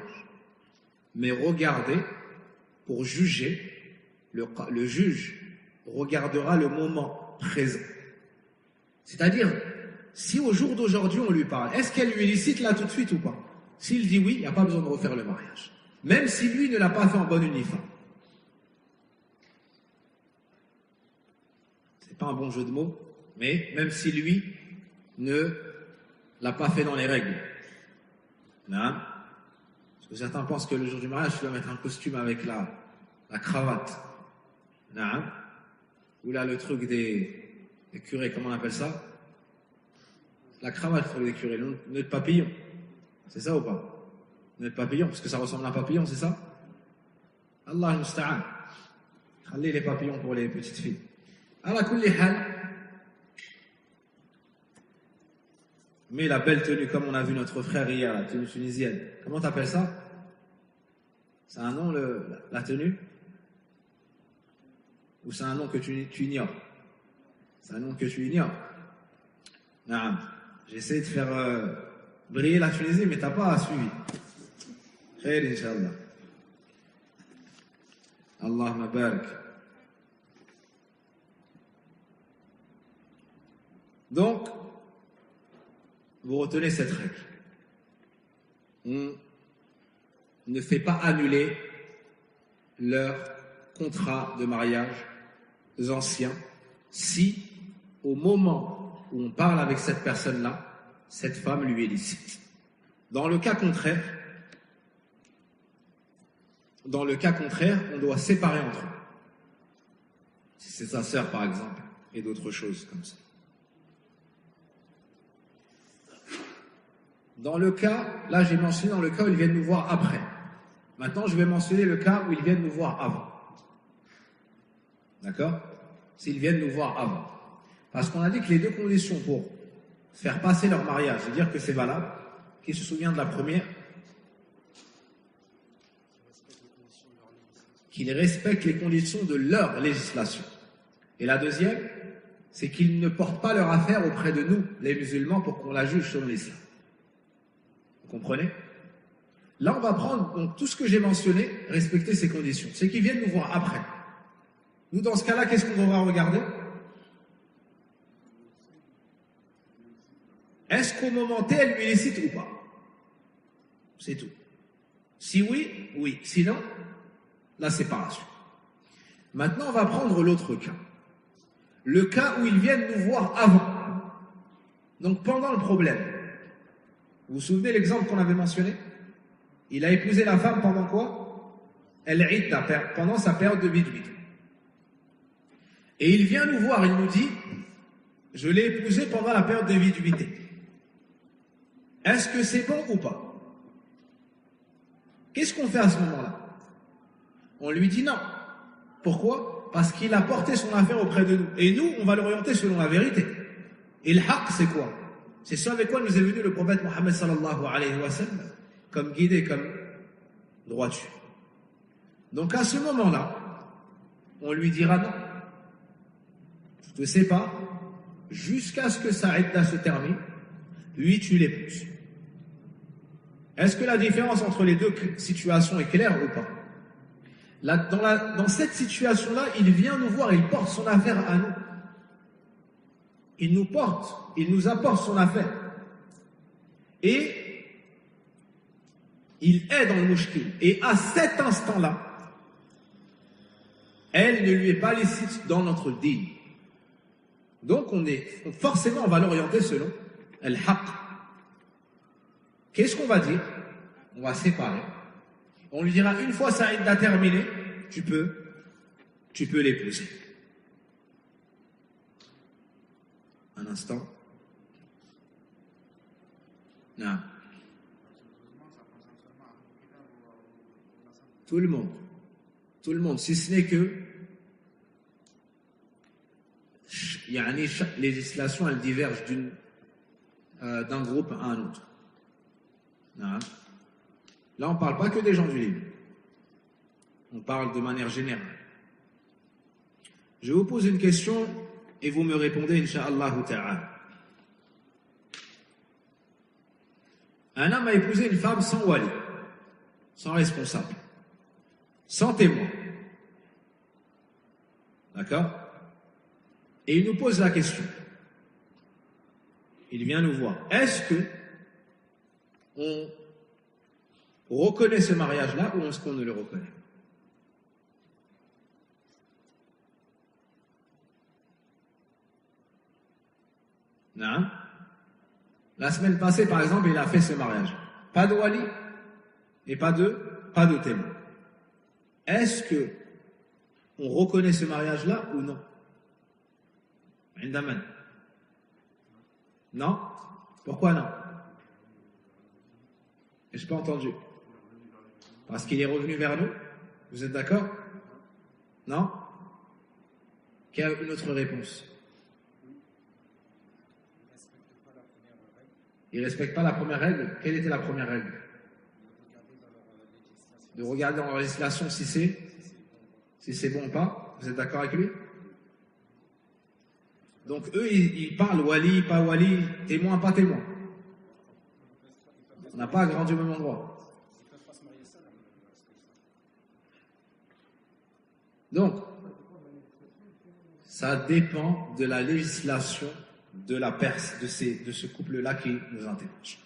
mais regardez pour juger, le juge regardera le moment présent. C'est-à-dire, si au jour d'aujourd'hui on lui parle, est-ce qu'elle lui est licite là tout de suite ou pas? S'il dit oui, il n'y a pas besoin de refaire le mariage. Même si lui ne l'a pas fait en bonne uniforme. C'est pas un bon jeu de mots, mais même si lui ne l'a pas fait dans les règles. Non? Parce que certains pensent que le jour du mariage, tu dois mettre un costume avec la cravate. Naam. Ou là, le truc des curés, comment on appelle ça? La cravate pour les curés, le nœud de papillon. C'est ça ou pas? Nœud de papillon, parce que ça ressemble à un papillon, c'est ça? Allah al-musta'an. Khalli les papillons pour les petites filles. Ala kulli hal. Mais la belle tenue, comme on a vu notre frère hier, la tenue tunisienne, comment t'appelles ça? C'est un nom, la tenue? Ou c'est un nom que tu ignores? C'est un nom que tu ignores. Naam. J'essaie de faire briller la Tunisie, mais t'as pas suivi. Khair, Inch'Allah. Allahumma barak. Donc, vous retenez cette règle. On ne fait pas annuler leur contrat de mariage anciens si, au moment où on parle avec cette personne-là, cette femme lui est licite. Dans le cas contraire, on doit séparer entre eux. Si c'est sa sœur, par exemple, et d'autres choses comme ça. Dans le cas, là j'ai mentionné dans le cas où ils viennent nous voir après. Maintenant, je vais mentionner le cas où ils viennent nous voir avant. D'accord? S'ils viennent nous voir avant. Parce qu'on a dit que les deux conditions pour faire passer leur mariage et dire que c'est valable, qui se souvient de la première? Qu'ils respectent les conditions de leur législation. Et la deuxième, c'est qu'ils ne portent pas leur affaire auprès de nous, les musulmans, pour qu'on la juge selon l'islam. Vous comprenez? Là, on va prendre donc, tout ce que j'ai mentionné, respecter ces conditions. C'est qu'ils viennent nous voir après. Nous, dans ce cas-là, qu'est-ce qu'on devra regarder? Est-ce qu'au moment T, elle lui est licite ou pas? C'est tout. Si oui, oui. Sinon, la séparation. Maintenant, on va prendre l'autre cas. Le cas où ils viennent nous voir avant. Donc, pendant le problème. Vous vous souvenez l'exemple qu'on avait mentionné? Il a épousé la femme pendant quoi? Pendant sa période de bidouille. Et il vient nous voir, il nous dit, je l'ai épousée pendant la période de viduité. Est-ce que c'est bon ou pas? Qu'est-ce qu'on fait à ce moment-là? On lui dit non. Pourquoi? Parce qu'il a porté son affaire auprès de nous. Et nous, on va l'orienter selon la vérité. Et le haqq, c'est quoi? C'est ce avec quoi nous est venu le prophète Mohammed sallallahu alayhi wa sallam, comme guidé, comme droiture. Donc à ce moment-là, on lui dira non. Tu te sépares jusqu'à ce que sa idda se termine. Lui, tu l'épouses. Est-ce que la différence entre les deux situations est claire ou pas? Dans cette situation-là, il vient nous voir, il porte son affaire à nous. Il nous apporte son affaire. Et il est dans le mouchkil. Et à cet instant-là, elle ne lui est pas licite dans notre dîne. Donc forcément, on va l'orienter selon al-haqq. Qu'est-ce qu'on va dire? On va séparer. On lui dira, une fois sa idda terminée, tu peux l'épouser. Un instant. Non. Tout le monde, si ce n'est que chaque législation, elle diverge d'un groupe à un autre. Non. Là, on ne parle pas que des gens du livre. On parle de manière générale. Je vous pose une question et vous me répondez, Inch'Allah ta'ala. Un homme a épousé une femme sans wali, sans responsable, sans témoin. D'accord? Et il nous pose la question. Il vient nous voir. Est-ce que on reconnaît ce mariage-là ou est-ce qu'on ne le reconnaît? Non. La semaine passée, par exemple, il a fait ce mariage. Pas de wali et pas de témoin. Est-ce que on reconnaît ce mariage-là ou non? Indaman. Non? Pourquoi non? Je n'ai pas entendu. Parce qu'il est revenu vers nous? Vous êtes d'accord? Non? Quelle est une autre réponse? Il ne respecte pas la première règle. Quelle était la première règle? De regarder dans leur législation si c'est bon ou pas. Vous êtes d'accord avec lui? Donc eux, ils parlent wali, pas wali, témoin, pas témoin. On n'a pas grandi au même endroit. Donc, ça dépend de la législation de la Perse, de ce couple-là qui nous interroge.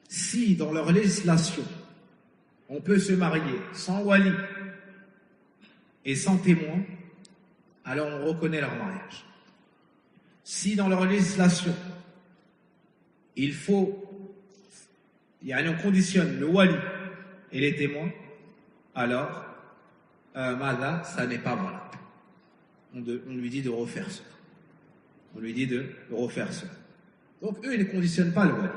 Si dans leur législation, on peut se marier sans wali et sans témoin, alors on reconnaît leur mariage. Si dans leur législation, on conditionne le wali et les témoins, alors, ça n'est pas valable. On lui dit de refaire ça. Donc eux, ils ne conditionnent pas le wali.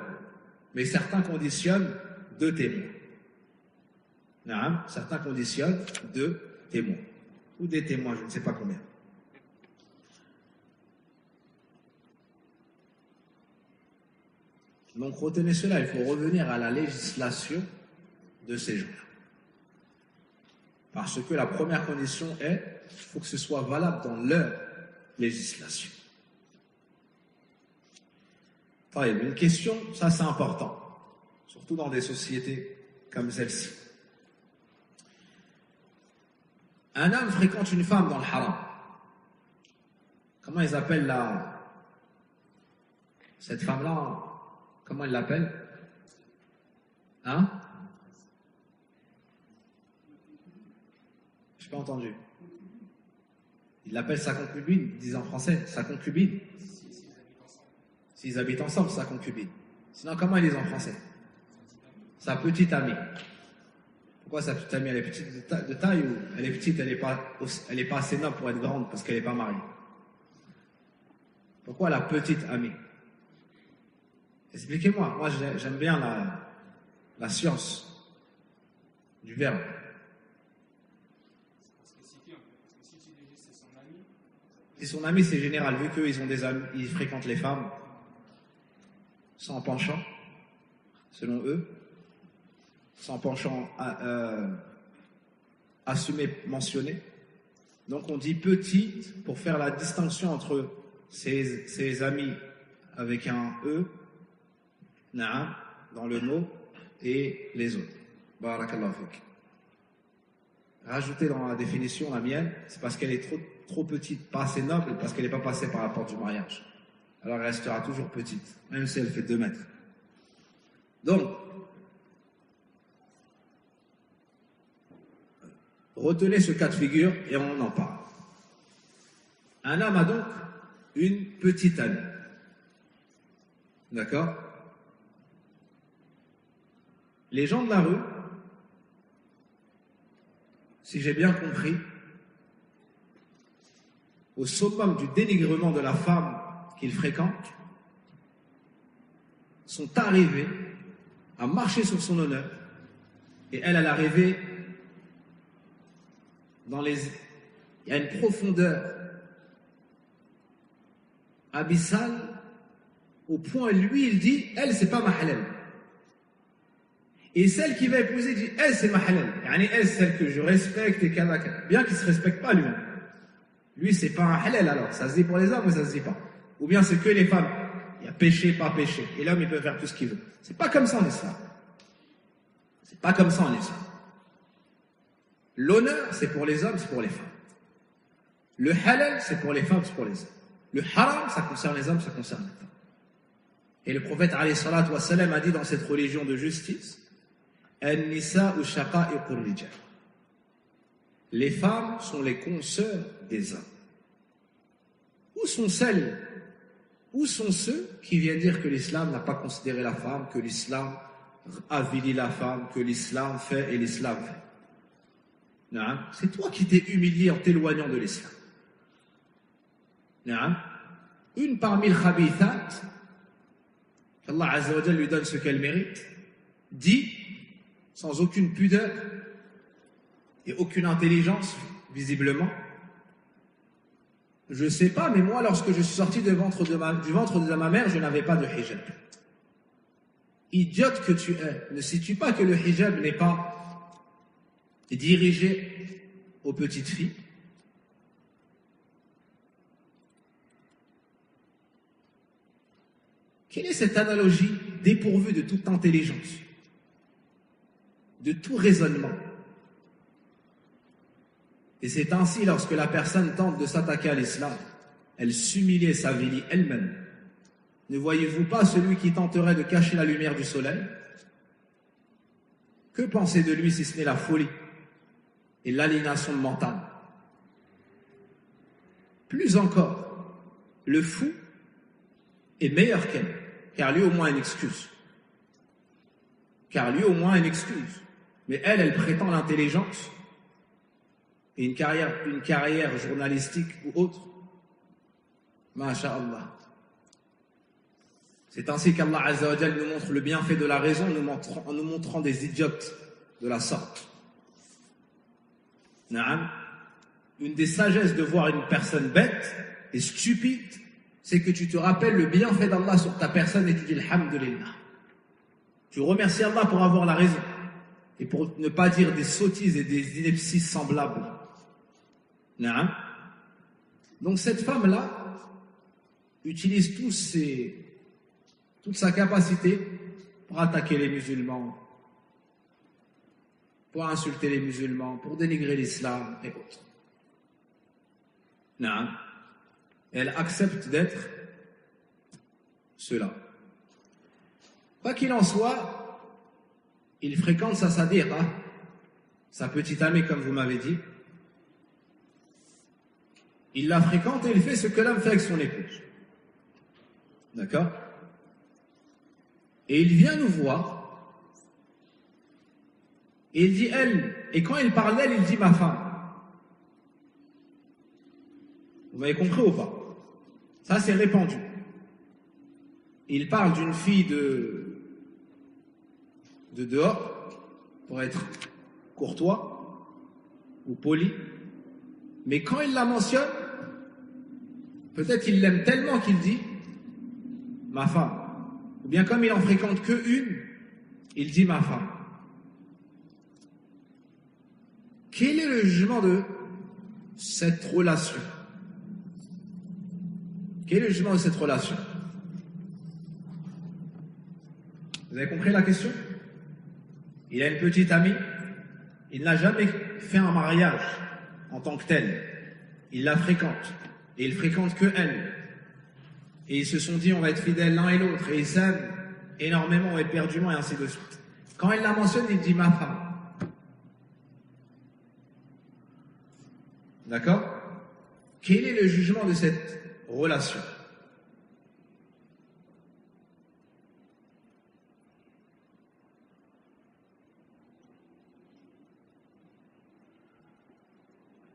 Mais certains conditionnent 2 témoins. Certains conditionnent 2 témoins. Ou des témoins, je ne sais pas combien. Donc retenez cela, il faut revenir à la législation de ces gens-là. Parce que la première condition est, il faut que ce soit valable dans leur législation. Une question, ça c'est important, surtout dans des sociétés comme celle-ci. Un homme fréquente une femme dans le haram. Comment ils appellent cette femme-là? Comment ils l'appellent? Hein? Je n'ai pas entendu. Ils l'appellent sa concubine, ils disent en français, sa concubine. S'ils habitent ensemble, sa concubine. Sinon, comment ils disent en français? Sa petite amie. Pourquoi sa petite amie? Elle est petite de taille ou elle est petite, elle est pas assez noble pour être grande parce qu'elle n'est pas mariée? Pourquoi la petite amie? Expliquez-moi. Moi, j'aime bien la science du verbe. Si son ami, c'est général, vu qu'ils ont des amis, ils fréquentent les femmes sans penchant, selon eux, sans penchant assumé, mentionné. Donc on dit petite pour faire la distinction entre ses amis avec un E, na'am, dans le mot, et les autres. Barakallahu fik. Rajouter dans la définition la mienne, c'est parce qu'elle est trop petite, pas assez noble, parce qu'elle n'est pas passée par la porte du mariage. Alors elle restera toujours petite, même si elle fait 2 mètres. Donc, retenez ce cas de figure et on en parle. Un homme a donc une petite amie. D'accord? Les gens de la rue, si j'ai bien compris, au summum du dénigrement de la femme qu'ils fréquentent, sont arrivés à marcher sur son honneur, et elle arrivée il y a une profondeur abyssale, au point, lui, il dit, elle, c'est pas ma halal. Et celle qui va épouser dit, elle, c'est ma halal. Elle, celle que je respecte et qu'elle bien qu'il ne se respecte pas lui-même. Lui, c'est pas un halal alors. Ça se dit pour les hommes ou ça se dit pas? Ou bien c'est que les femmes. Il y a péché, pas péché. Et l'homme, il peut faire tout ce qu'il veut. C'est pas comme ça en islam. C'est pas comme ça en islam. L'honneur, c'est pour les hommes, c'est pour les femmes. Le halal, c'est pour les femmes, c'est pour les hommes. Le haram, ça concerne les hommes, ça concerne les femmes. Et le prophète alayhi salatu wa salam a dit dans cette religion de justice, An-nisa'u shaqa'iqur rijal. Les femmes sont les consoeurs des hommes. Où sont ceux qui viennent dire que l'islam n'a pas considéré la femme, que l'islam avilit la femme, que l'islam fait et l'islam fait? C'est toi qui t'es humilié en t'éloignant de l'islam. Une parmi les khabithat, qu'Allah Azza wa Jal lui donne ce qu'elle mérite, dit, sans aucune pudeur et aucune intelligence, visiblement, je sais pas, mais moi, lorsque je suis sorti du ventre de ma mère, je n'avais pas de hijab. Idiote que tu es, ne sais-tu pas que le hijab n'est pas dirigé aux petites filles? Quelle est cette analogie dépourvue de toute intelligence, de tout raisonnement? Et c'est ainsi, lorsque la personne tente de s'attaquer à l'islam, elle s'humilie et s'avilit elle-même. Ne voyez-vous pas celui qui tenterait de cacher la lumière du soleil? Que penser de lui si ce n'est la folie et l'aliénation mentale? Plus encore, le fou est meilleur qu'elle, car lui au moins a une excuse. Mais elle prétend l'intelligence et une carrière journalistique ou autre. Masha'Allah. C'est ainsi qu'Allah Azza wa Jal nous montre le bienfait de la raison en nous montrant des idiotes de la sorte. Une des sagesses de voir une personne bête et stupide, c'est que tu te rappelles le bienfait d'Allah sur ta personne et tu dis Alhamdulillah. Tu remercies Allah pour avoir la raison et pour ne pas dire des sottises et des inepties semblables. Donc cette femme-là utilise toute sa capacité pour attaquer les musulmans, pour insulter les musulmans, pour dénigrer l'islam et autres. Elle accepte d'être cela. Quoi qu'il en soit, il fréquente sa sadiqa, sa petite amie comme vous m'avez dit. Il la fréquente et il fait ce que l'homme fait avec son épouse. D'accord? Et il vient nous voir et il dit elle, et quand il parle d'elle, il dit ma femme. Vous m'avez compris ou pas? Ça c'est répandu. Il parle d'une fille de dehors, pour être courtois ou poli, mais quand il la mentionne, peut-être il l'aime tellement qu'il dit ma femme. Ou bien comme il en fréquente que une, il dit ma femme. Quel est le jugement de cette relation? Quel est le jugement de cette relation? Vous avez compris la question? Il a une petite amie, il n'a jamais fait un mariage en tant que tel. Il la fréquente, et il fréquente que elle. Et ils se sont dit, on va être fidèles l'un et l'autre, et ils s'aiment énormément, éperdument, et ainsi de suite. Quand elle la mentionne, il dit ma femme. D'accord? Quel est le jugement de cette relation?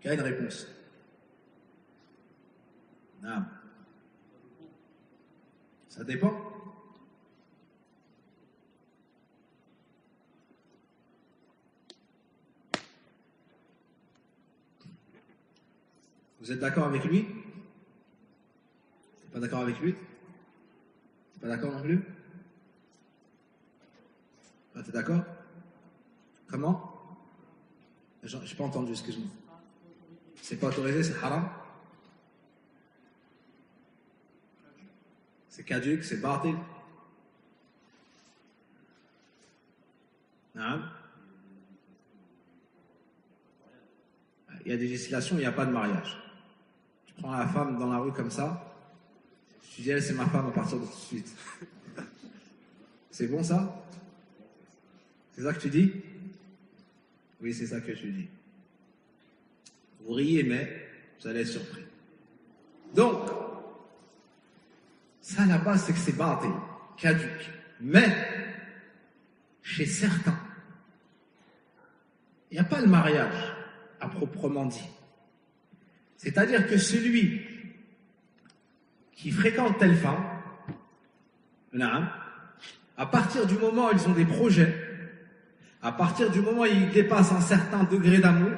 Il y a une réponse. Non. Ça dépend. Vous êtes d'accord avec lui? Pas d'accord avec lui? Pas d'accord non plus? T'es d'accord? Comment? J'ai pas entendu, excuse-moi. C'est pas autorisé, c'est haram? C'est caduc, c'est batil? Non? Il y a des législations, il n'y a pas de mariage. Tu prends la femme dans la rue comme ça, tu dis elle c'est ma femme à partir de tout de suite. C'est bon ça? C'est ça que tu dis? Oui, c'est ça que tu dis. Vous riez, mais vous allez être surpris. Donc, ça là-bas, c'est que c'est batil, caduc. Mais, chez certains, il n'y a pas le mariage. à proprement dit. C'est-à-dire que celui qui fréquente telle femme, à partir du moment où ils ont des projets, à partir du moment où ils dépassent un certain degré d'amour,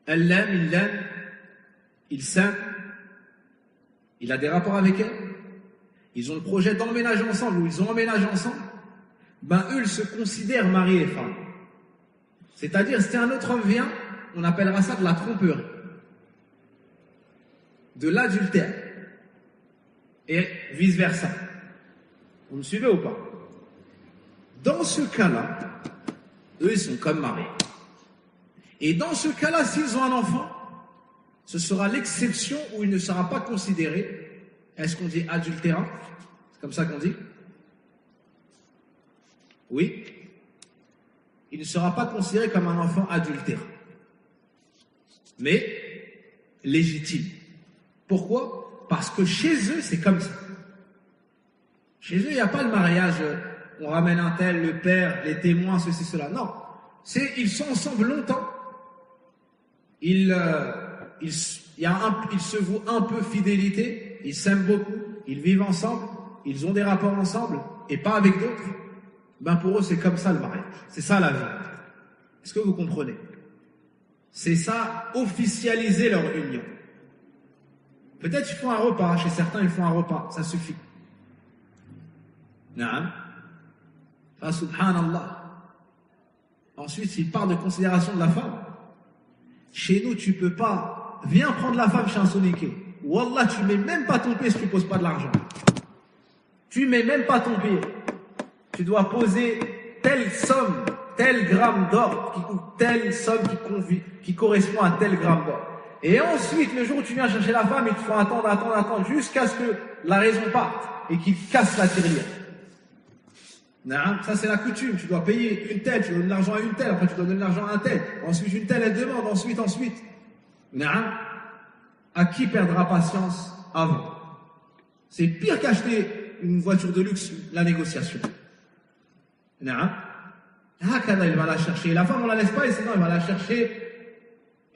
elle l'aime, il s'aime, il a des rapports avec elle, ils ont le projet d'emménager ensemble ou ils ont emménagé ensemble, ben eux, ils se considèrent mari et femme. C'est-à-dire, si un autre homme vient, on appellera ça de la tromperie, de l'adultère, et vice-versa. Vous me suivez ou pas? Dans ce cas-là, eux, ils sont comme mariés. Et dans ce cas-là, s'ils ont un enfant, ce sera l'exception où il ne sera pas considéré, est-ce qu'on dit adultérant? C'est comme ça qu'on dit? Oui. Il ne sera pas considéré comme un enfant adultérant, mais légitime. Pourquoi? Parce que chez eux, c'est comme ça. Chez eux, il n'y a pas le mariage, on ramène un tel, le père, les témoins, ceci, cela. Non. Ils sont ensemble longtemps. Ils se vouent un peu fidélité, ils s'aiment beaucoup, ils vivent ensemble, ils ont des rapports ensemble, et pas avec d'autres. Ben pour eux, c'est comme ça le mariage. C'est ça la vie. Est-ce que vous comprenez? C'est ça, officialiser leur union. Peut-être ils font un repas, chez certains ils font un repas, ça suffit. Naam. Ah, subhanallah. Ensuite, il parle de considération de la femme. Chez nous, tu peux pas. Viens prendre la femme chez un soniqué. Wallah, tu mets même pas ton pied si tu poses pas de l'argent. Tu mets même pas ton pied. Tu dois poser telle somme, tel gramme d'or, ou telle somme qui correspond à tel gramme d'or. Et ensuite, le jour où tu viens chercher la femme, il te faut attendre, jusqu'à ce que la raison parte et qu'il casse la tirelire. Ça, c'est la coutume. Tu dois payer une telle, tu donnes l'argent à une telle, après tu dois donner l'argent à un tel. Ensuite, une telle, elle demande, ensuite. À qui perdra patience avant? C'est pire qu'acheter une voiture de luxe, la négociation. Il va la chercher. La femme, on la laisse pas, et sinon, il va la chercher.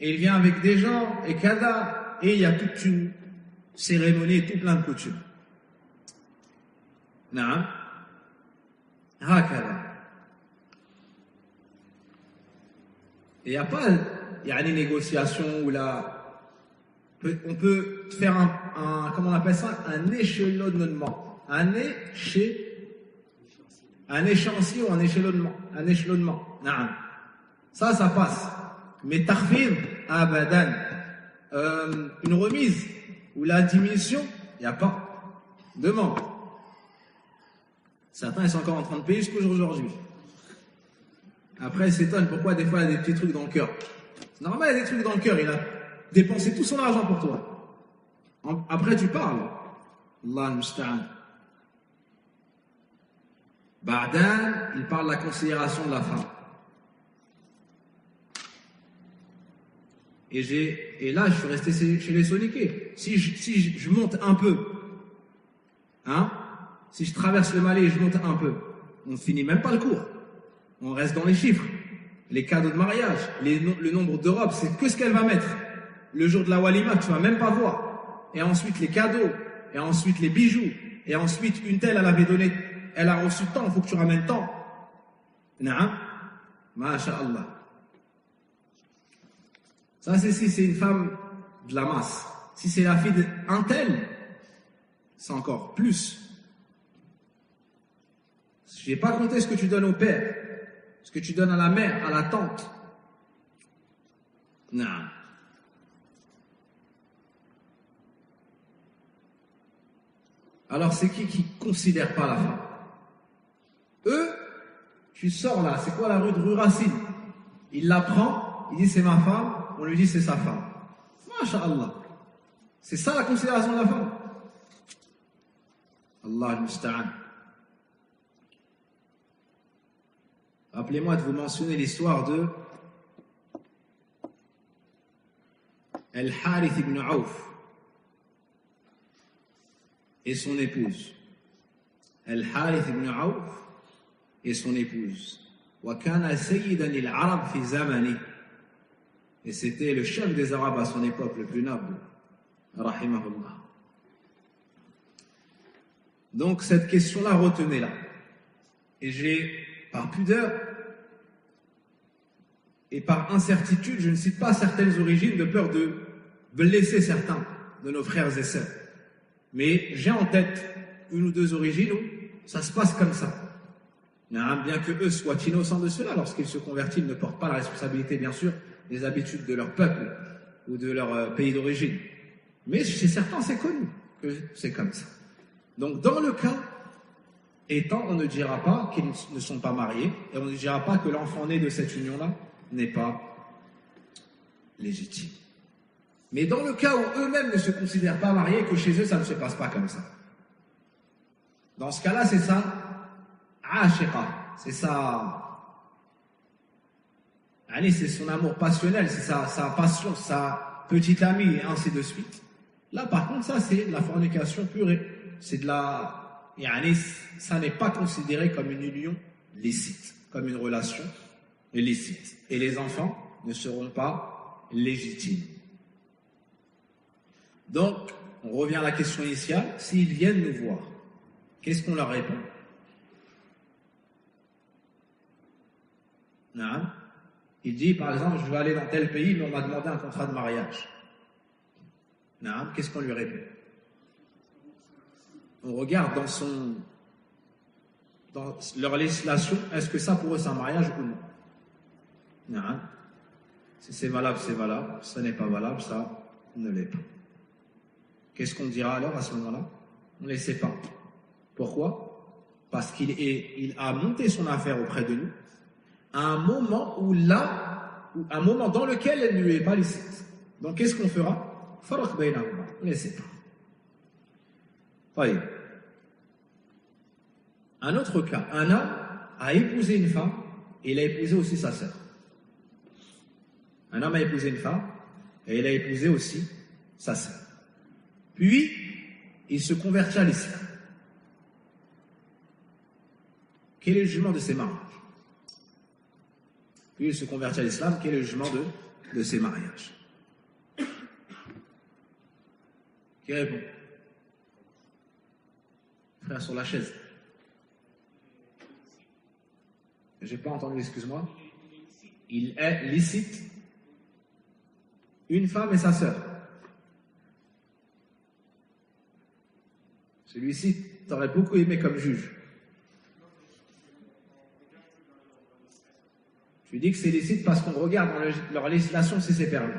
Et il vient avec des gens, et kada, et il y a toute une cérémonie, tout plein de coutumes. Il n'y a pas, il y a des négociations où là, on peut faire comment on appelle ça, un échelonnement, un échéancier ou un échelonnement. Ça passe. Mais tarfir, abadan, une remise ou la diminution, il n'y a pas. Demande. Certains, ils sont encore en train de payer jusqu'aujourd'hui. Après, ils s'étonnent pourquoi des fois il y a des petits trucs dans le cœur. C'est normal, il y a des trucs dans le cœur. Il a dépensé tout son argent pour toi. Après, tu parles. Allah musta'an. Ba'dan, il parle de la considération de la femme. Et là, je suis resté chez les soniqués. Si je monte un peu, si je traverse le Mali et je monte un peu, on ne finit même pas le cours. On reste dans les chiffres. Les cadeaux de mariage, le nombre de robes, c'est que ce qu'elle va mettre. Le jour de la walima, tu vas même pas voir. Et ensuite les cadeaux, et ensuite les bijoux, et ensuite une telle, elle a reçu tant, il faut que tu ramènes tant. Naam, masha'Allah. Ça, si c'est une femme de la masse. Si c'est la fille d'un tel, c'est encore plus. Je n'ai pas compté ce que tu donnes au père, ce que tu donnes à la mère, à la tante. Non. Alors c'est qui considère pas la femme? Eux, tu sors là, c'est quoi la rue Racine? Il la prend, il dit c'est ma femme, on lui dit c'est sa femme. Masha'Allah. C'est ça la considération de la femme. Allah al-Musta'an. Rappelez-moi de vous mentionner l'histoire de Al-Harith ibn Auf et son épouse. Al-Harith ibn Auf et son épouse. وكان سيدا للعرب في زمنه. Et c'était le chef des Arabes à son époque, le plus noble. Rahimahullah. Donc cette question-là, retenez-la. Et j'ai, par pudeur et par incertitude, je ne cite pas certaines origines de peur de blesser certains de nos frères et sœurs. Mais j'ai en tête une ou deux origines où ça se passe comme ça. Bien que eux soient innocents de cela, lorsqu'ils se convertissent, ils ne portent pas la responsabilité, bien sûr, des habitudes de leur peuple ou de leur pays d'origine. Mais chez certains, c'est connu que c'est comme ça. Donc, dans le cas étant, on ne dira pas qu'ils ne sont pas mariés et on ne dira pas que l'enfant né de cette union-là n'est pas légitime. Mais dans le cas où eux-mêmes ne se considèrent pas mariés, que chez eux, ça ne se passe pas comme ça. Dans ce cas-là, c'est ça, ashiqa, c'est ça, allez, c'est son amour passionnel, c'est sa passion, sa petite amie, et ainsi de suite. Là, par contre, ça, c'est de la fornication pure, c'est de la, ça n'est pas considéré comme une union licite, comme une relation licite. Et les enfants ne seront pas légitimes. Donc, on revient à la question initiale, s'ils viennent nous voir, qu'est-ce qu'on leur répond? Non. Il dit, par exemple, je vais aller dans tel pays, mais on m'a demandé un contrat de mariage. Non. Qu'est-ce qu'on lui répond? On regarde dans leur législation, est-ce que ça pour eux c'est un mariage ou non? Non. Si c'est valable, c'est valable. Si ce n'est pas valable, ça ne l'est pas. Qu'est-ce qu'on dira alors à ce moment-là? On ne les sait pas. Pourquoi? Parce qu'il a monté son affaire auprès de nous à un moment un moment dans lequel elle ne lui est pas licite. Donc qu'est-ce qu'on fera? Faraq baynahuma. On ne les sait pas. Voyez. Un autre cas, un homme a épousé une femme et il a épousé aussi sa sœur. Un homme a épousé une femme et il a épousé aussi sa sœur. Puis, il se convertit à l'islam. Quel est le jugement de ces mariages? Puis, il se convertit à l'islam. Quel est le jugement de ces mariages? Qui répond? Frère sur la chaise. J'ai pas entendu, excuse-moi. Il est licite. Une femme et sa sœur. Celui-ci, t'aurais beaucoup aimé comme juge. Je lui dis que c'est licite parce qu'on regarde dans leur législation si c'est permis.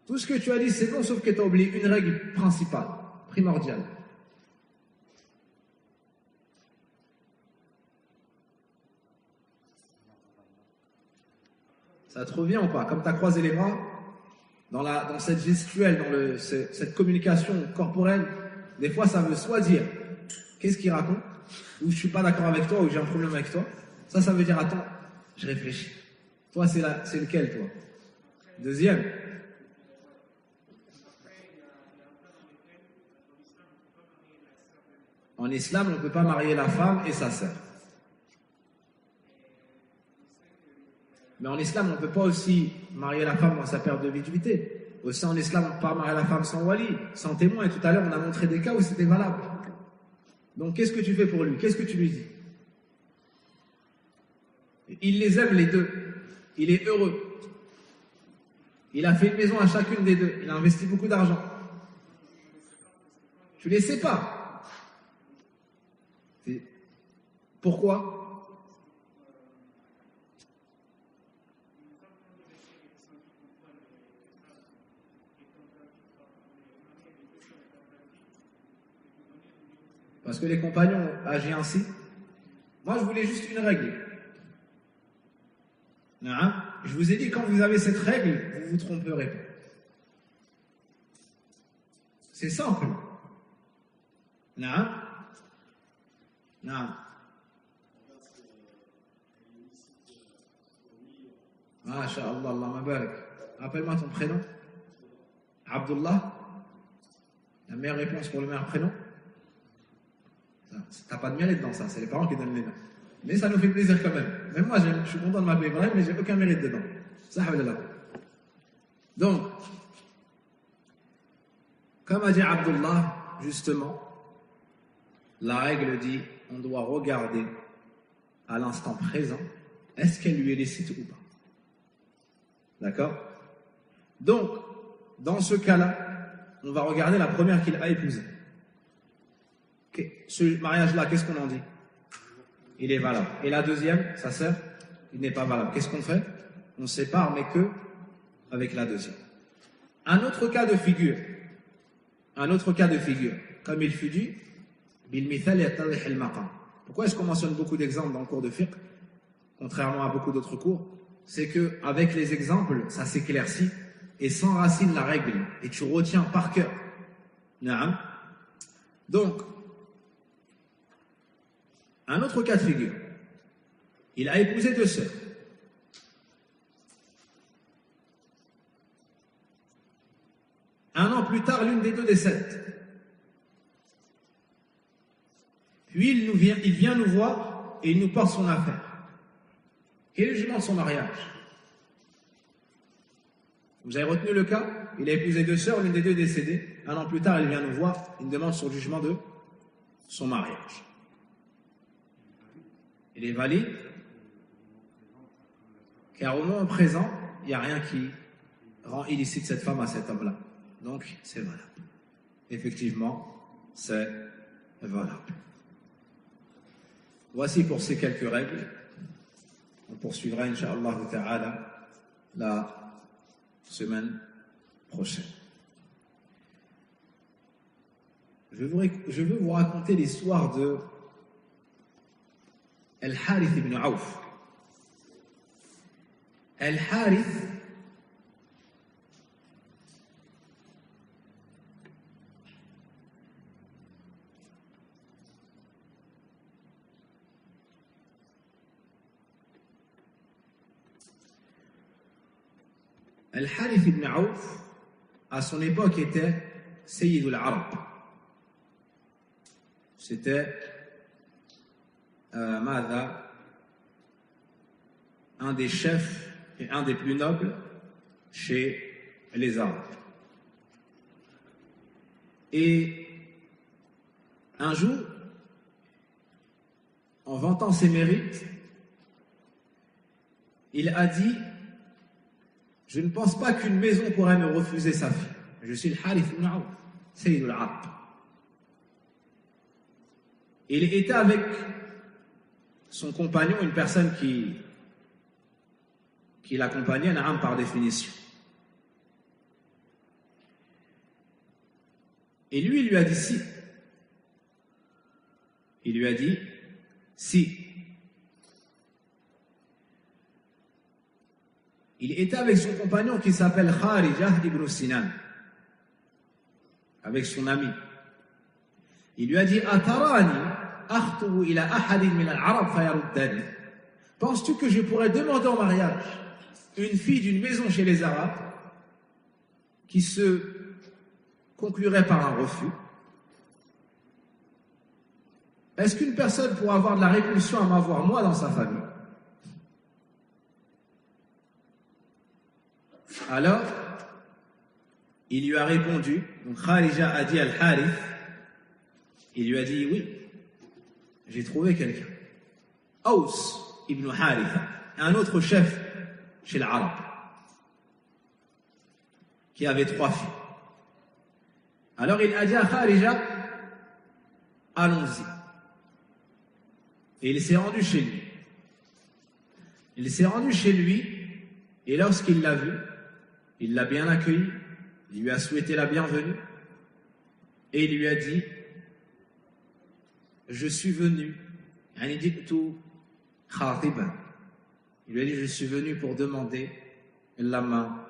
Tout ce que tu as dit, c'est bon, sauf que tu as oublié une règle principale, primordiale. Ça te revient ou pas? Comme tu as croisé les bras, dans cette gestuelle, dans cette communication corporelle, des fois ça veut soit dire qu'est-ce qu'il raconte, ou je suis pas d'accord avec toi, ou j'ai un problème avec toi. Ça veut dire attends, je réfléchis. Toi c'est lequel toi? Deuxième. En islam, on ne peut pas marier la femme et sa sœur. Mais en islam, on ne peut pas aussi marier la femme dans sa période de virginité. Aussi en islam, on ne peut pas marier la femme sans wali, sans témoin. Et tout à l'heure, on a montré des cas où c'était valable. Donc, qu'est-ce que tu fais pour lui? Qu'est-ce que tu lui dis? Il les aime les deux. Il est heureux. Il a fait une maison à chacune des deux. Il a investi beaucoup d'argent. Tu ne les sais pas. Pourquoi? Parce que les compagnons agissent ainsi. Moi, je voulais juste une règle. Non, je vous ai dit, quand vous avez cette règle, vous vous tromperez pas. C'est simple. Non. Non. Masha'Allah, Allah mabarak. Rappelle-moi ton prénom. Abdullah. La meilleure réponse pour le meilleur prénom. T'as pas de mérite dans ça, c'est les parents qui donnent les noms. Mais ça nous fait plaisir quand même. Même moi, je suis content de m'appeler Ibrahim, mais j'ai aucun mérite dedans. Ça, Donc, comme a dit Abdullah, justement, la règle dit on doit regarder à l'instant présent, est-ce qu'elle lui est licite ou pas? D'accord? Donc, dans ce cas-là, on va regarder la première qu'il a épousée. Ce mariage-là, qu'est-ce qu'on en dit? Il est valable. Et la deuxième, sa sœur, il n'est pas valable. Qu'est-ce qu'on fait? On sépare, mais que avec la deuxième. Un autre cas de figure, comme il fut dit, pourquoi est-ce qu'on mentionne beaucoup d'exemples dans le cours de fiqh, contrairement à beaucoup d'autres cours? C'est que avec les exemples, ça s'éclaircit et s'enracine la règle et tu retiens par cœur. Donc, un autre cas de figure, il a épousé 2 sœurs. Un an plus tard, l'une des 2 décède. Puis il vient nous voir et il nous porte son affaire. Quel est le jugement de son mariage? Vous avez retenu le cas? Il a épousé 2 sœurs, l'une des 2 est décédée. Un an plus tard, il vient nous voir, il nous demande son jugement de son mariage. Il est valide, car au moment présent, il n'y a rien qui rend illicite cette femme à cet homme-là. Donc, c'est valable. Effectivement, c'est valable. Voici pour ces quelques règles. On poursuivra, Inch'Allah ta'ala, la semaine prochaine. Je veux vous raconter l'histoire de Al-Harith ibn Auf. Al-Harith ibn Auf, à son époque, était Sayyid al-Arab. C'était un des chefs et un des plus nobles chez les Arabes. Et un jour, en vantant ses mérites, il a dit: je ne pense pas qu'une maison pourrait me refuser sa fille. Je suis le Harith ibn Auf, Sayyid al-Arab. Il était avec son compagnon, une personne qui l'accompagnait, Naam, par définition. Et lui, il lui a dit si. Il lui a dit si. Il était avec son compagnon qui s'appelle Kharijah ibn Sinan, avec son ami. Il lui a dit: Atarani akhtubu ila ahadin min al-arab fayaruddani. Penses-tu que je pourrais demander en mariage une fille d'une maison chez les Arabes qui se conclurait par un refus? Est-ce qu'une personne pourrait avoir de la répulsion à m'avoir moi dans sa famille? Alors, il lui a répondu, donc Kharijah a dit Al-Harith, il lui a dit: oui, j'ai trouvé quelqu'un. Aus ibn Haritha, un autre chef chez l'Arab, qui avait 3 filles. Alors il a dit à Kharijah: allons-y. Et il s'est rendu chez lui. Et lorsqu'il l'a vu, il l'a bien accueilli, il lui a souhaité la bienvenue et il lui a dit: je suis venu, il lui a dit: je suis venu pour demander la main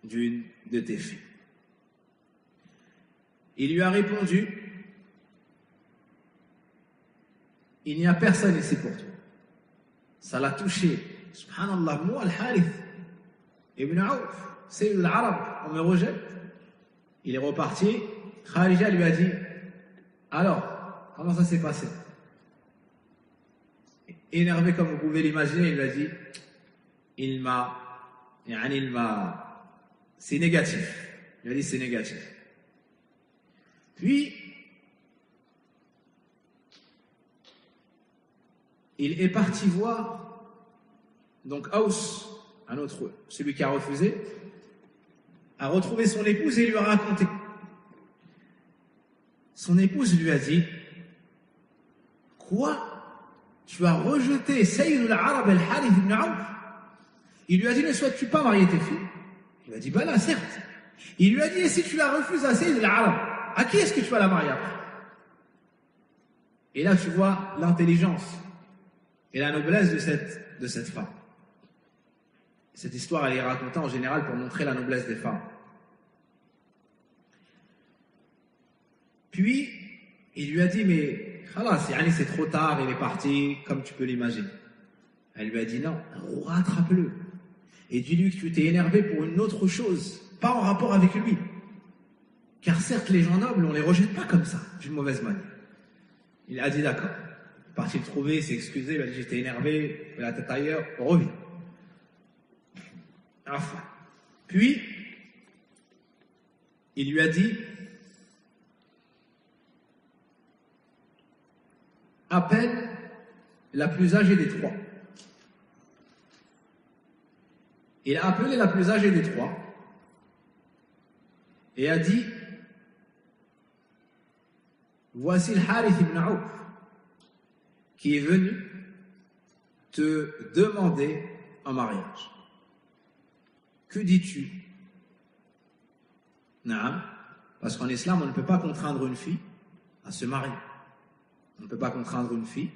d'une de tes filles. Il lui a répondu: il n'y a personne ici pour toi. Ça l'a touché. Subhanallah, moi, Al-Harith ibn Auf, c'est l'Arabe, on me rejette. Il est reparti. Kharijah lui a dit: alors, comment ça s'est passé? Énervé comme vous pouvez l'imaginer, il lui a dit: il m'a c'est négatif. Il a dit c'est négatif. Puis, il est parti voir, donc Aus, un autre, celui qui a refusé, a retrouvé son épouse et lui a raconté. Son épouse lui a dit, quoi? Tu as rejeté Sayyid al-Arab al-Harith ibn Auf? Il lui a dit, ne souhaites-tu pas marier tes filles? Il lui a dit, bah là, certes. Il lui a dit, et si tu la refuses à Sayyid al-Arab, à qui est-ce que tu vas la marier après? Et là, tu vois l'intelligence et la noblesse de cette femme. Cette histoire, elle est racontée en général pour montrer la noblesse des femmes. Puis, il lui a dit, mais khalas, c'est trop tard, il est parti, comme tu peux l'imaginer. Elle lui a dit, non, rattrape-le. Et dis-lui que tu t'es énervé pour une autre chose, pas en rapport avec lui. Car certes, les gens nobles, on les rejette pas comme ça, d'une mauvaise manière. Il a dit, d'accord. Il est parti le trouver, il s'est excusé, il a dit, j'étais énervé, la tête ailleurs, reviens. Enfin. Puis, il lui a dit, appelle la plus âgée des trois. Il a appelé la plus âgée des trois et a dit, voici le Harith ibn Auf qui est venu te demander un mariage. Que dis-tu? Naam, parce qu'en islam, on ne peut pas contraindre une fille à se marier. On ne peut pas contraindre une fille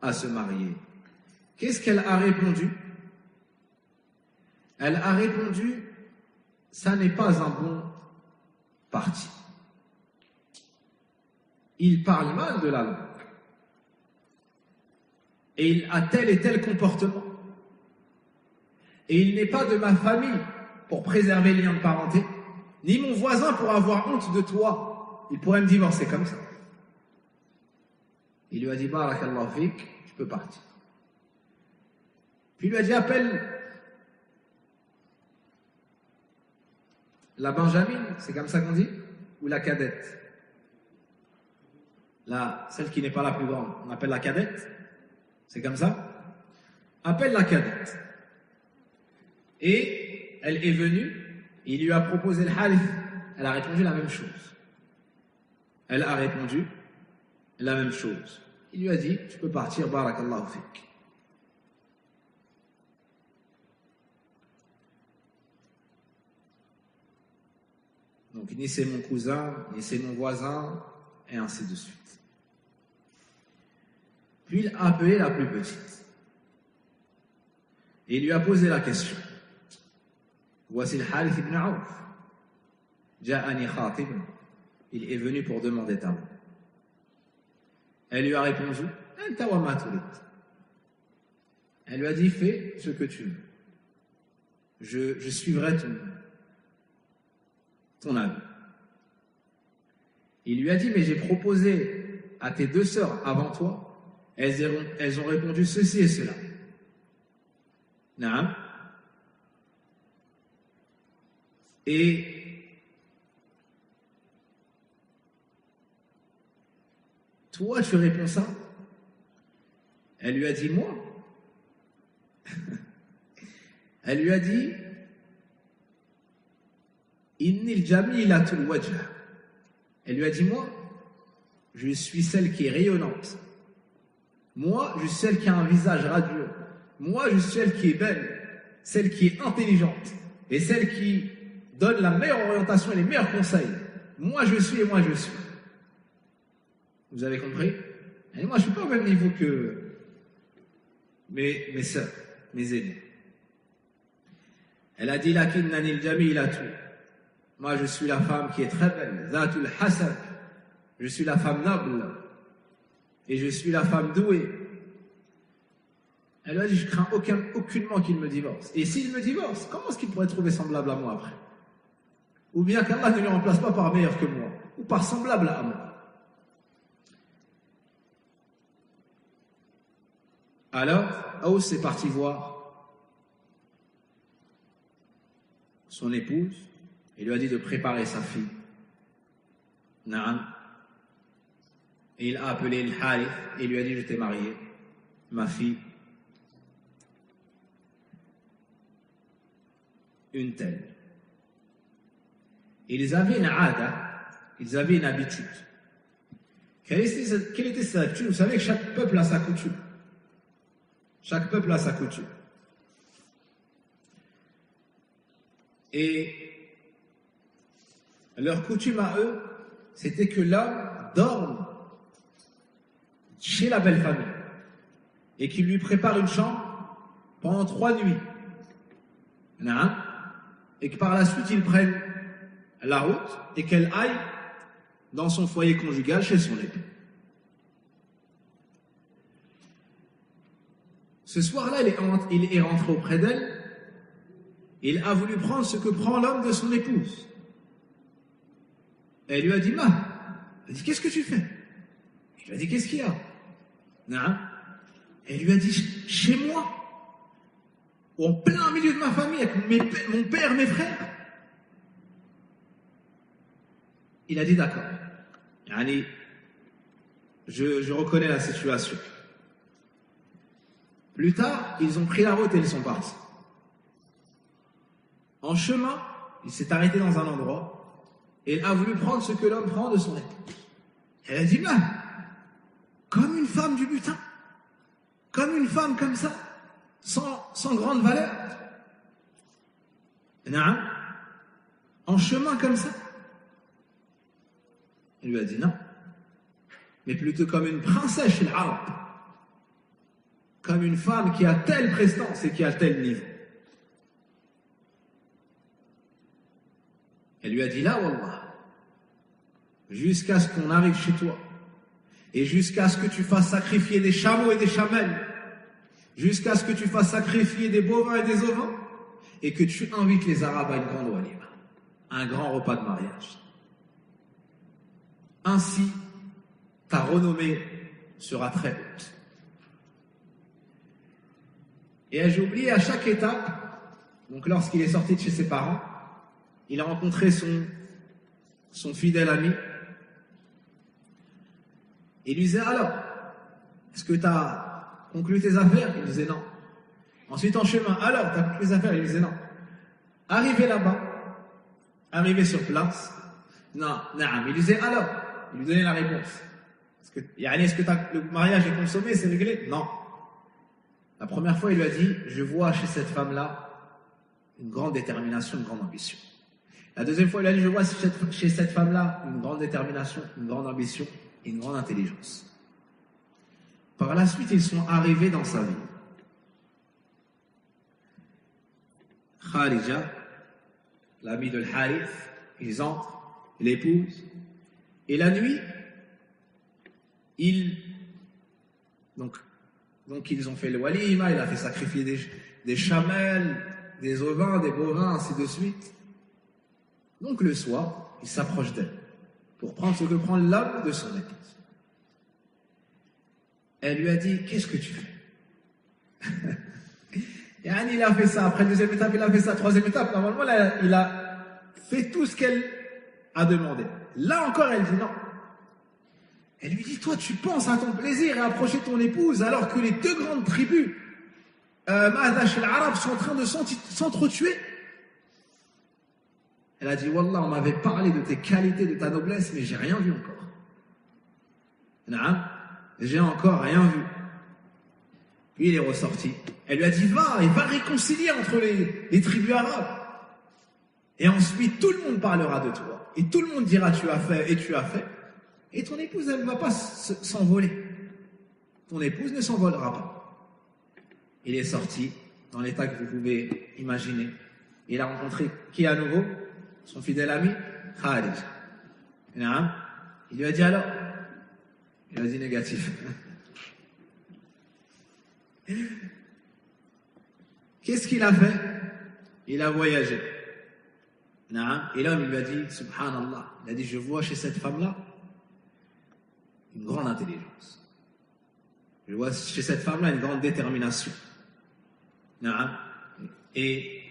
à se marier. Qu'est-ce qu'elle a répondu? Elle a répondu, ça n'est pas un bon parti. Il parle mal de la langue. Et il a tel et tel comportement. Et il n'est pas de ma famille pour préserver le lien de parenté, ni mon voisin pour avoir honte de toi. Il pourrait me divorcer comme ça. Il lui a dit, barakallahu fik, tu peux partir. Puis il lui a dit, appelle la Benjamine, c'est comme ça qu'on dit, ou la cadette. Celle qui n'est pas la plus grande, on appelle la cadette. C'est comme ça? Appelle la cadette. Et elle est venue, il lui a proposé le Harith. Elle a répondu la même chose. Elle a répondu la même chose. Il lui a dit, tu peux partir, barakallahu fik. Donc, ni c'est mon cousin, ni c'est mon voisin, et ainsi de suite. Puis il a appelé la plus petite. Et il lui a posé la question. Voici le Harith ibn Auf. Ja'ani khatib. Il est venu pour demander ta main. Elle lui a répondu, anta wa ma turid. Elle lui a dit, fais ce que tu veux. Je suivrai ton avis. Il lui a dit, mais j'ai proposé à tes deux sœurs avant toi, elles ont répondu ceci et cela. Naam. Et toi, tu réponds ça? Elle lui a dit, moi? Elle lui a dit, Innil jamilatul wajh. Elle lui a dit, moi, je suis celle qui est rayonnante. Moi, je suis celle qui a un visage radieux. Moi, je suis celle qui est belle, celle qui est intelligente et celle qui donne la meilleure orientation et les meilleurs conseils. Moi, je suis et moi, je suis. Vous avez compris? Et moi, je ne suis pas au même niveau que mes sœurs, mes aînés. Elle a dit, lakinnanil jamilatu. Moi, je suis la femme qui est très belle. Zatul hasad. Je suis la femme noble. Et je suis la femme douée. Elle a dit, je crains aucunement qu'il me divorce. Et s'il me divorce, comment est-ce qu'il pourrait trouver semblable à moi après? Ou bien qu'Allah ne le remplace pas par meilleur que moi, ou par semblable à moi. Alors, Aus est parti voir son épouse et lui a dit de préparer sa fille. Naam. Et il a appelé le Harith et lui a dit, je t'ai marié, ma fille, une telle. Ils avaient une aada, ils avaient une habitude. Quelle était cette habitude? Vous savez que chaque peuple a sa coutume. Chaque peuple a sa coutume. Et leur coutume à eux, c'était que l'homme dorme chez la belle famille et qu'il lui prépare une chambre pendant 3 nuits. Et que par la suite, ils prennent la route et qu'elle aille dans son foyer conjugal chez son époux. Ce soir-là, il est rentré auprès d'elle. Il a voulu prendre ce que prend l'homme de son épouse. Elle lui a dit, Ma, elle dit, qu'est-ce que tu fais? Il lui a dit, qu'est-ce qu'il y a? Non. Elle lui a dit, chez moi, en plein milieu de ma famille, avec mon père, mes frères. Il a dit, d'accord. Yani, je reconnais la situation. Plus tard, ils ont pris la route et ils sont partis. En chemin, il s'est arrêté dans un endroit et il a voulu prendre ce que l'homme prend de son épouse. Elle a dit, non, comme une femme du butin, comme une femme comme ça, sans grande valeur. Non, en chemin comme ça. Il lui a dit non, mais plutôt comme une princesse chez l'arabe, comme une femme qui a telle prestance et qui a tel niveau. Elle lui a dit là, wallah, jusqu'à ce qu'on arrive chez toi et jusqu'à ce que tu fasses sacrifier des chameaux et des chamelles, jusqu'à ce que tu fasses sacrifier des bovins et des ovins et que tu invites les Arabes à une grande walima, un grand repas de mariage. Ainsi, ta renommée sera très haute. Et j'ai oublié, à chaque étape, donc lorsqu'il est sorti de chez ses parents, il a rencontré son fidèle ami. Il lui disait, alors, est-ce que tu as conclu tes affaires? Il disait non. Ensuite, en chemin, alors, tu as conclu tes affaires? Il disait non. Arrivé là-bas, arrivé sur place, non, non. Il disait alors, il lui donnait la réponse. Est-ce que le mariage est consommé, c'est réglé? Non. La première fois, il lui a dit, je vois chez cette femme-là une grande détermination, une grande ambition. La deuxième fois, il a dit, je vois chez cette femme-là une grande détermination, une grande ambition et une grande intelligence. Par la suite, ils sont arrivés dans sa vie. Kharija, l'ami de Harith, ils entrent, il l'épouse, et la nuit, donc ils ont fait le walima, il a fait sacrifier des chamelles, des ovins, des bovins, ainsi de suite. Donc le soir, il s'approche d'elle pour prendre ce que prend l'homme de son épouse. Elle lui a dit, qu'est-ce que tu fais? Et il a fait ça, après deuxième étape, il a fait ça, troisième étape. Normalement, là, il a fait tout ce qu'elle a demandé. Là encore, elle dit non. Elle lui dit, toi, tu penses à ton plaisir et à approcher ton épouse alors que les deux grandes tribus, Ma'adash et l'Arabe, sont en train de s'entretuer. Elle a dit, Wallah, on m'avait parlé de tes qualités, de ta noblesse, mais j'ai rien vu encore. J'ai encore rien vu. Puis il est ressorti. Elle lui a dit, va réconcilier entre les tribus arabes. Et ensuite, tout le monde parlera de toi. Et tout le monde dira, tu as fait et tu as fait. Et ton épouse, elle ne va pas s'envoler. Ton épouse ne s'envolera pas. Il est sorti dans l'état que vous pouvez imaginer. Il a rencontré qui à nouveau? Son fidèle ami, Kharij. Il lui a dit alors? Il a dit négatif. Qu'est-ce qu'il a fait? Il a voyagé. Et l'homme lui a dit, subhanallah, il a dit, je vois chez cette femme-là une grande intelligence. Je vois chez cette femme-là une grande détermination. Et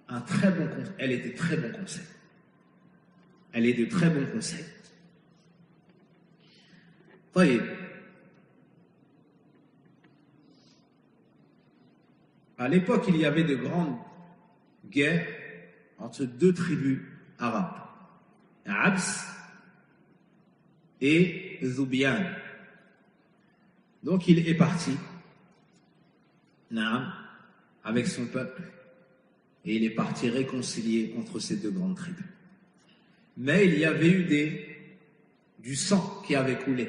Elle est de très bons conseils. Elle est de très bons conseils. طيب. À l'époque, il y avait de grandes guerres entre deux tribus arabes, Abs et Zubian. Donc il est parti, Naam, avec son peuple, et il est parti réconcilier entre ces deux grandes tribus. Mais il y avait eu du sang qui avait coulé.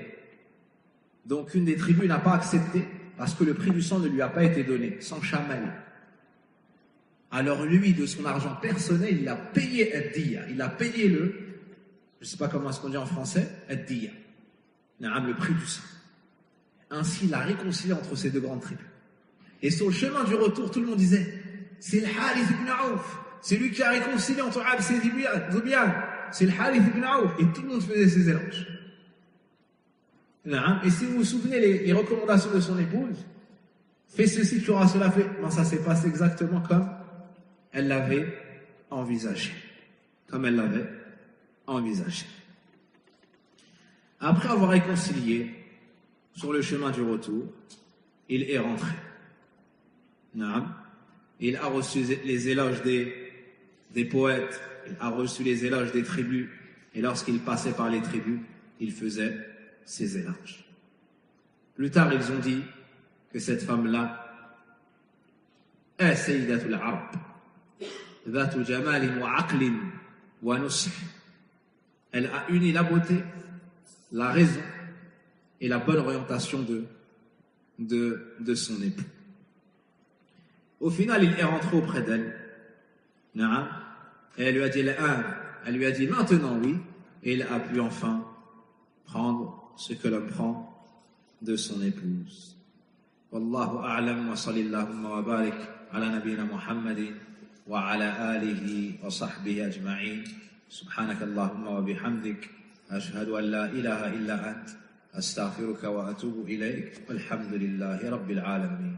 Donc une des tribus n'a pas accepté parce que le prix du sang ne lui a pas été donné, sans chamel. Alors lui, de son argent personnel, il a payé ad-diya, il a payé je ne sais pas comment est-ce qu'on dit en français, ad-diya, le prix du sang. Ainsi, il a réconcilié entre ces deux grandes tribus. Et sur le chemin du retour, tout le monde disait, c'est le Harith ibn Aouf, c'est lui qui a réconcilié entre Abs et Zubian, c'est le Harith ibn Aouf, et tout le monde faisait ses éloges. Et si vous vous souvenez les recommandations de son épouse, fais ceci, tu auras cela fait. Ben, ça s'est passé exactement comme elle l'avait envisagé. Comme elle l'avait envisagé. Après avoir réconcilié, sur le chemin du retour, il est rentré. Il a reçu les éloges des poètes, il a reçu les éloges des tribus, et lorsqu'il passait par les tribus, il faisait ses éloges. Plus tard, ils ont dit que cette femme-là est Sayyidatul Arab, Dhatu Jamalin wa Aqlin wa Nusr. Elle a uni la beauté, la raison et la bonne orientation de son époux. Au final, il est rentré auprès d'elle. Et elle lui a dit maintenant oui, et il a pu enfin prendre ce que l'homme prend de son épouse. Wallahu a'lam wa sallallahu wa barik ala nabiyyina Muhammadin wa ala alihi wa sahbihi ajma'in. Subhanakallahumma wa bihamdik ashhadu an la ilaha illa ant astaghfiruka wa atubu ilayk walhamdulillahi rabbil alamin.